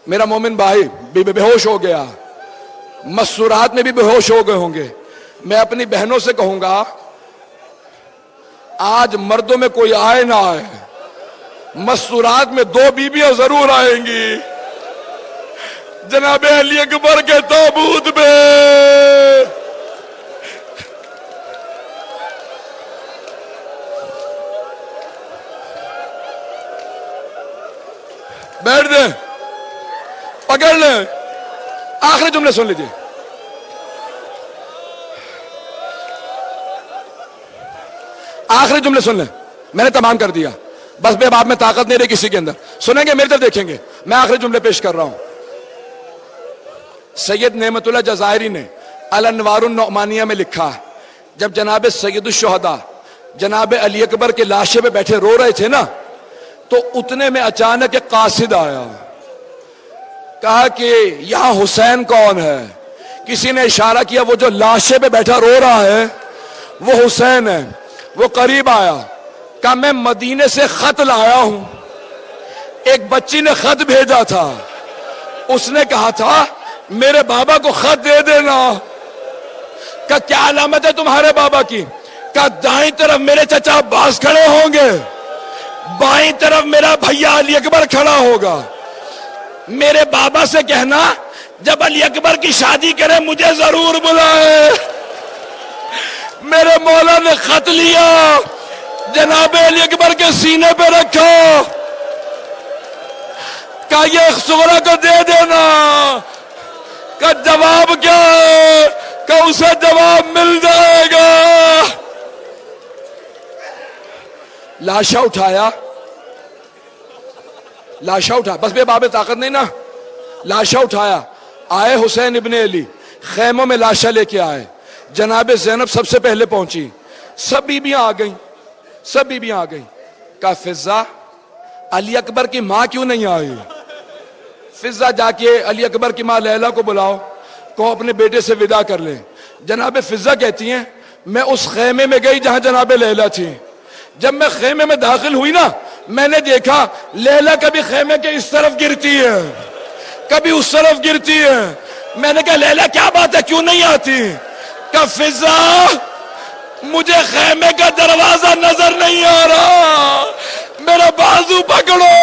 میرا مومن بھائی بھی بے ہوش ہو گیا، مسورات میں بھی بے ہوش ہو گئے ہوں گے۔ میں اپنی بہنوں سے کہوں گا آج مردوں میں کوئی آئے نہ آئے، مسورات میں 2 بیویاں ضرور آئیں گی۔ جناب علی اکبر کے تابوت میں بیٹھ دیں، پکڑ لیں. آخری جملے سن لیجیے. آخری جملے سن لیں، میں نے تمام کر دیا، بس بے اب میں طاقت نہیں رہی کسی کے اندر. سنیں گے، میرے طرف دیکھیں گے. میں آخری جملے پیش کر رہا ہوں. سید نعمت اللہ جزائری نے الانوار النعمانیہ میں لکھا، جب جناب سید الشہداء جناب علی اکبر کے لاشے پہ بیٹھے رو رہے تھے نا، تو اتنے میں اچانک ایک قاصد آیا، کہا کہ یہاں حسین کون ہے؟ کسی نے اشارہ کیا وہ جو لاشے پہ بیٹھا رو رہا ہے وہ حسین ہے. وہ قریب آیا، کہا میں مدینے سے خط لایا ہوں، ایک بچی نے خط بھیجا تھا، اس نے کہا تھا میرے بابا کو خط دے دینا. کہا کیا علامت ہے تمہارے بابا کی؟ کہا دائیں طرف میرے چچا عباس کھڑے ہوں گے، بائیں طرف میرا بھیا علی اکبر کھڑا ہوگا. میرے بابا سے کہنا جب علی اکبر کی شادی کرے مجھے ضرور بلائے. میرے مولا نے خط لیا، جناب علی اکبر کے سینے پہ رکھا، کہا یہ صغرا کو دے دینا. کہ جواب کیا ہے؟ کہ اسے جواب مل جائے گا. لاشا اٹھایا، لاشا اٹھا، بس بے باب طاقت نہیں نا. لاشا اٹھایا، آئے حسین ابن علی، خیموں میں لاشا لے کے آئے. جناب زینب سب سے پہلے پہنچی، سب بیبیاں آ گئیں، سب بیبیاں آ گئیں. کہا فضہ علی اکبر کی ماں کیوں نہیں آئی؟ فضہ جا کے علی اکبر کی ماں لیلا کو بلاؤ، کہو اپنے بیٹے سے وداع کر لیں. جناب فضہ کہتی ہیں میں اس خیمے میں گئی جہاں جناب لیلا تھی. جب میں خیمے میں داخل ہوئی نا، میں نے دیکھا لیلا کبھی خیمے کے اس طرف گرتی ہے، کبھی اس طرف گرتی ہے. میں نے کہا لیلا کیا بات ہے، کیوں نہیں آتی؟ کہ فضہ مجھے خیمے کا دروازہ نظر نہیں آ رہا، میرا بازو پکڑو،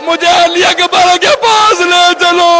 مجھے علی اکبر کے پاس لے چلو.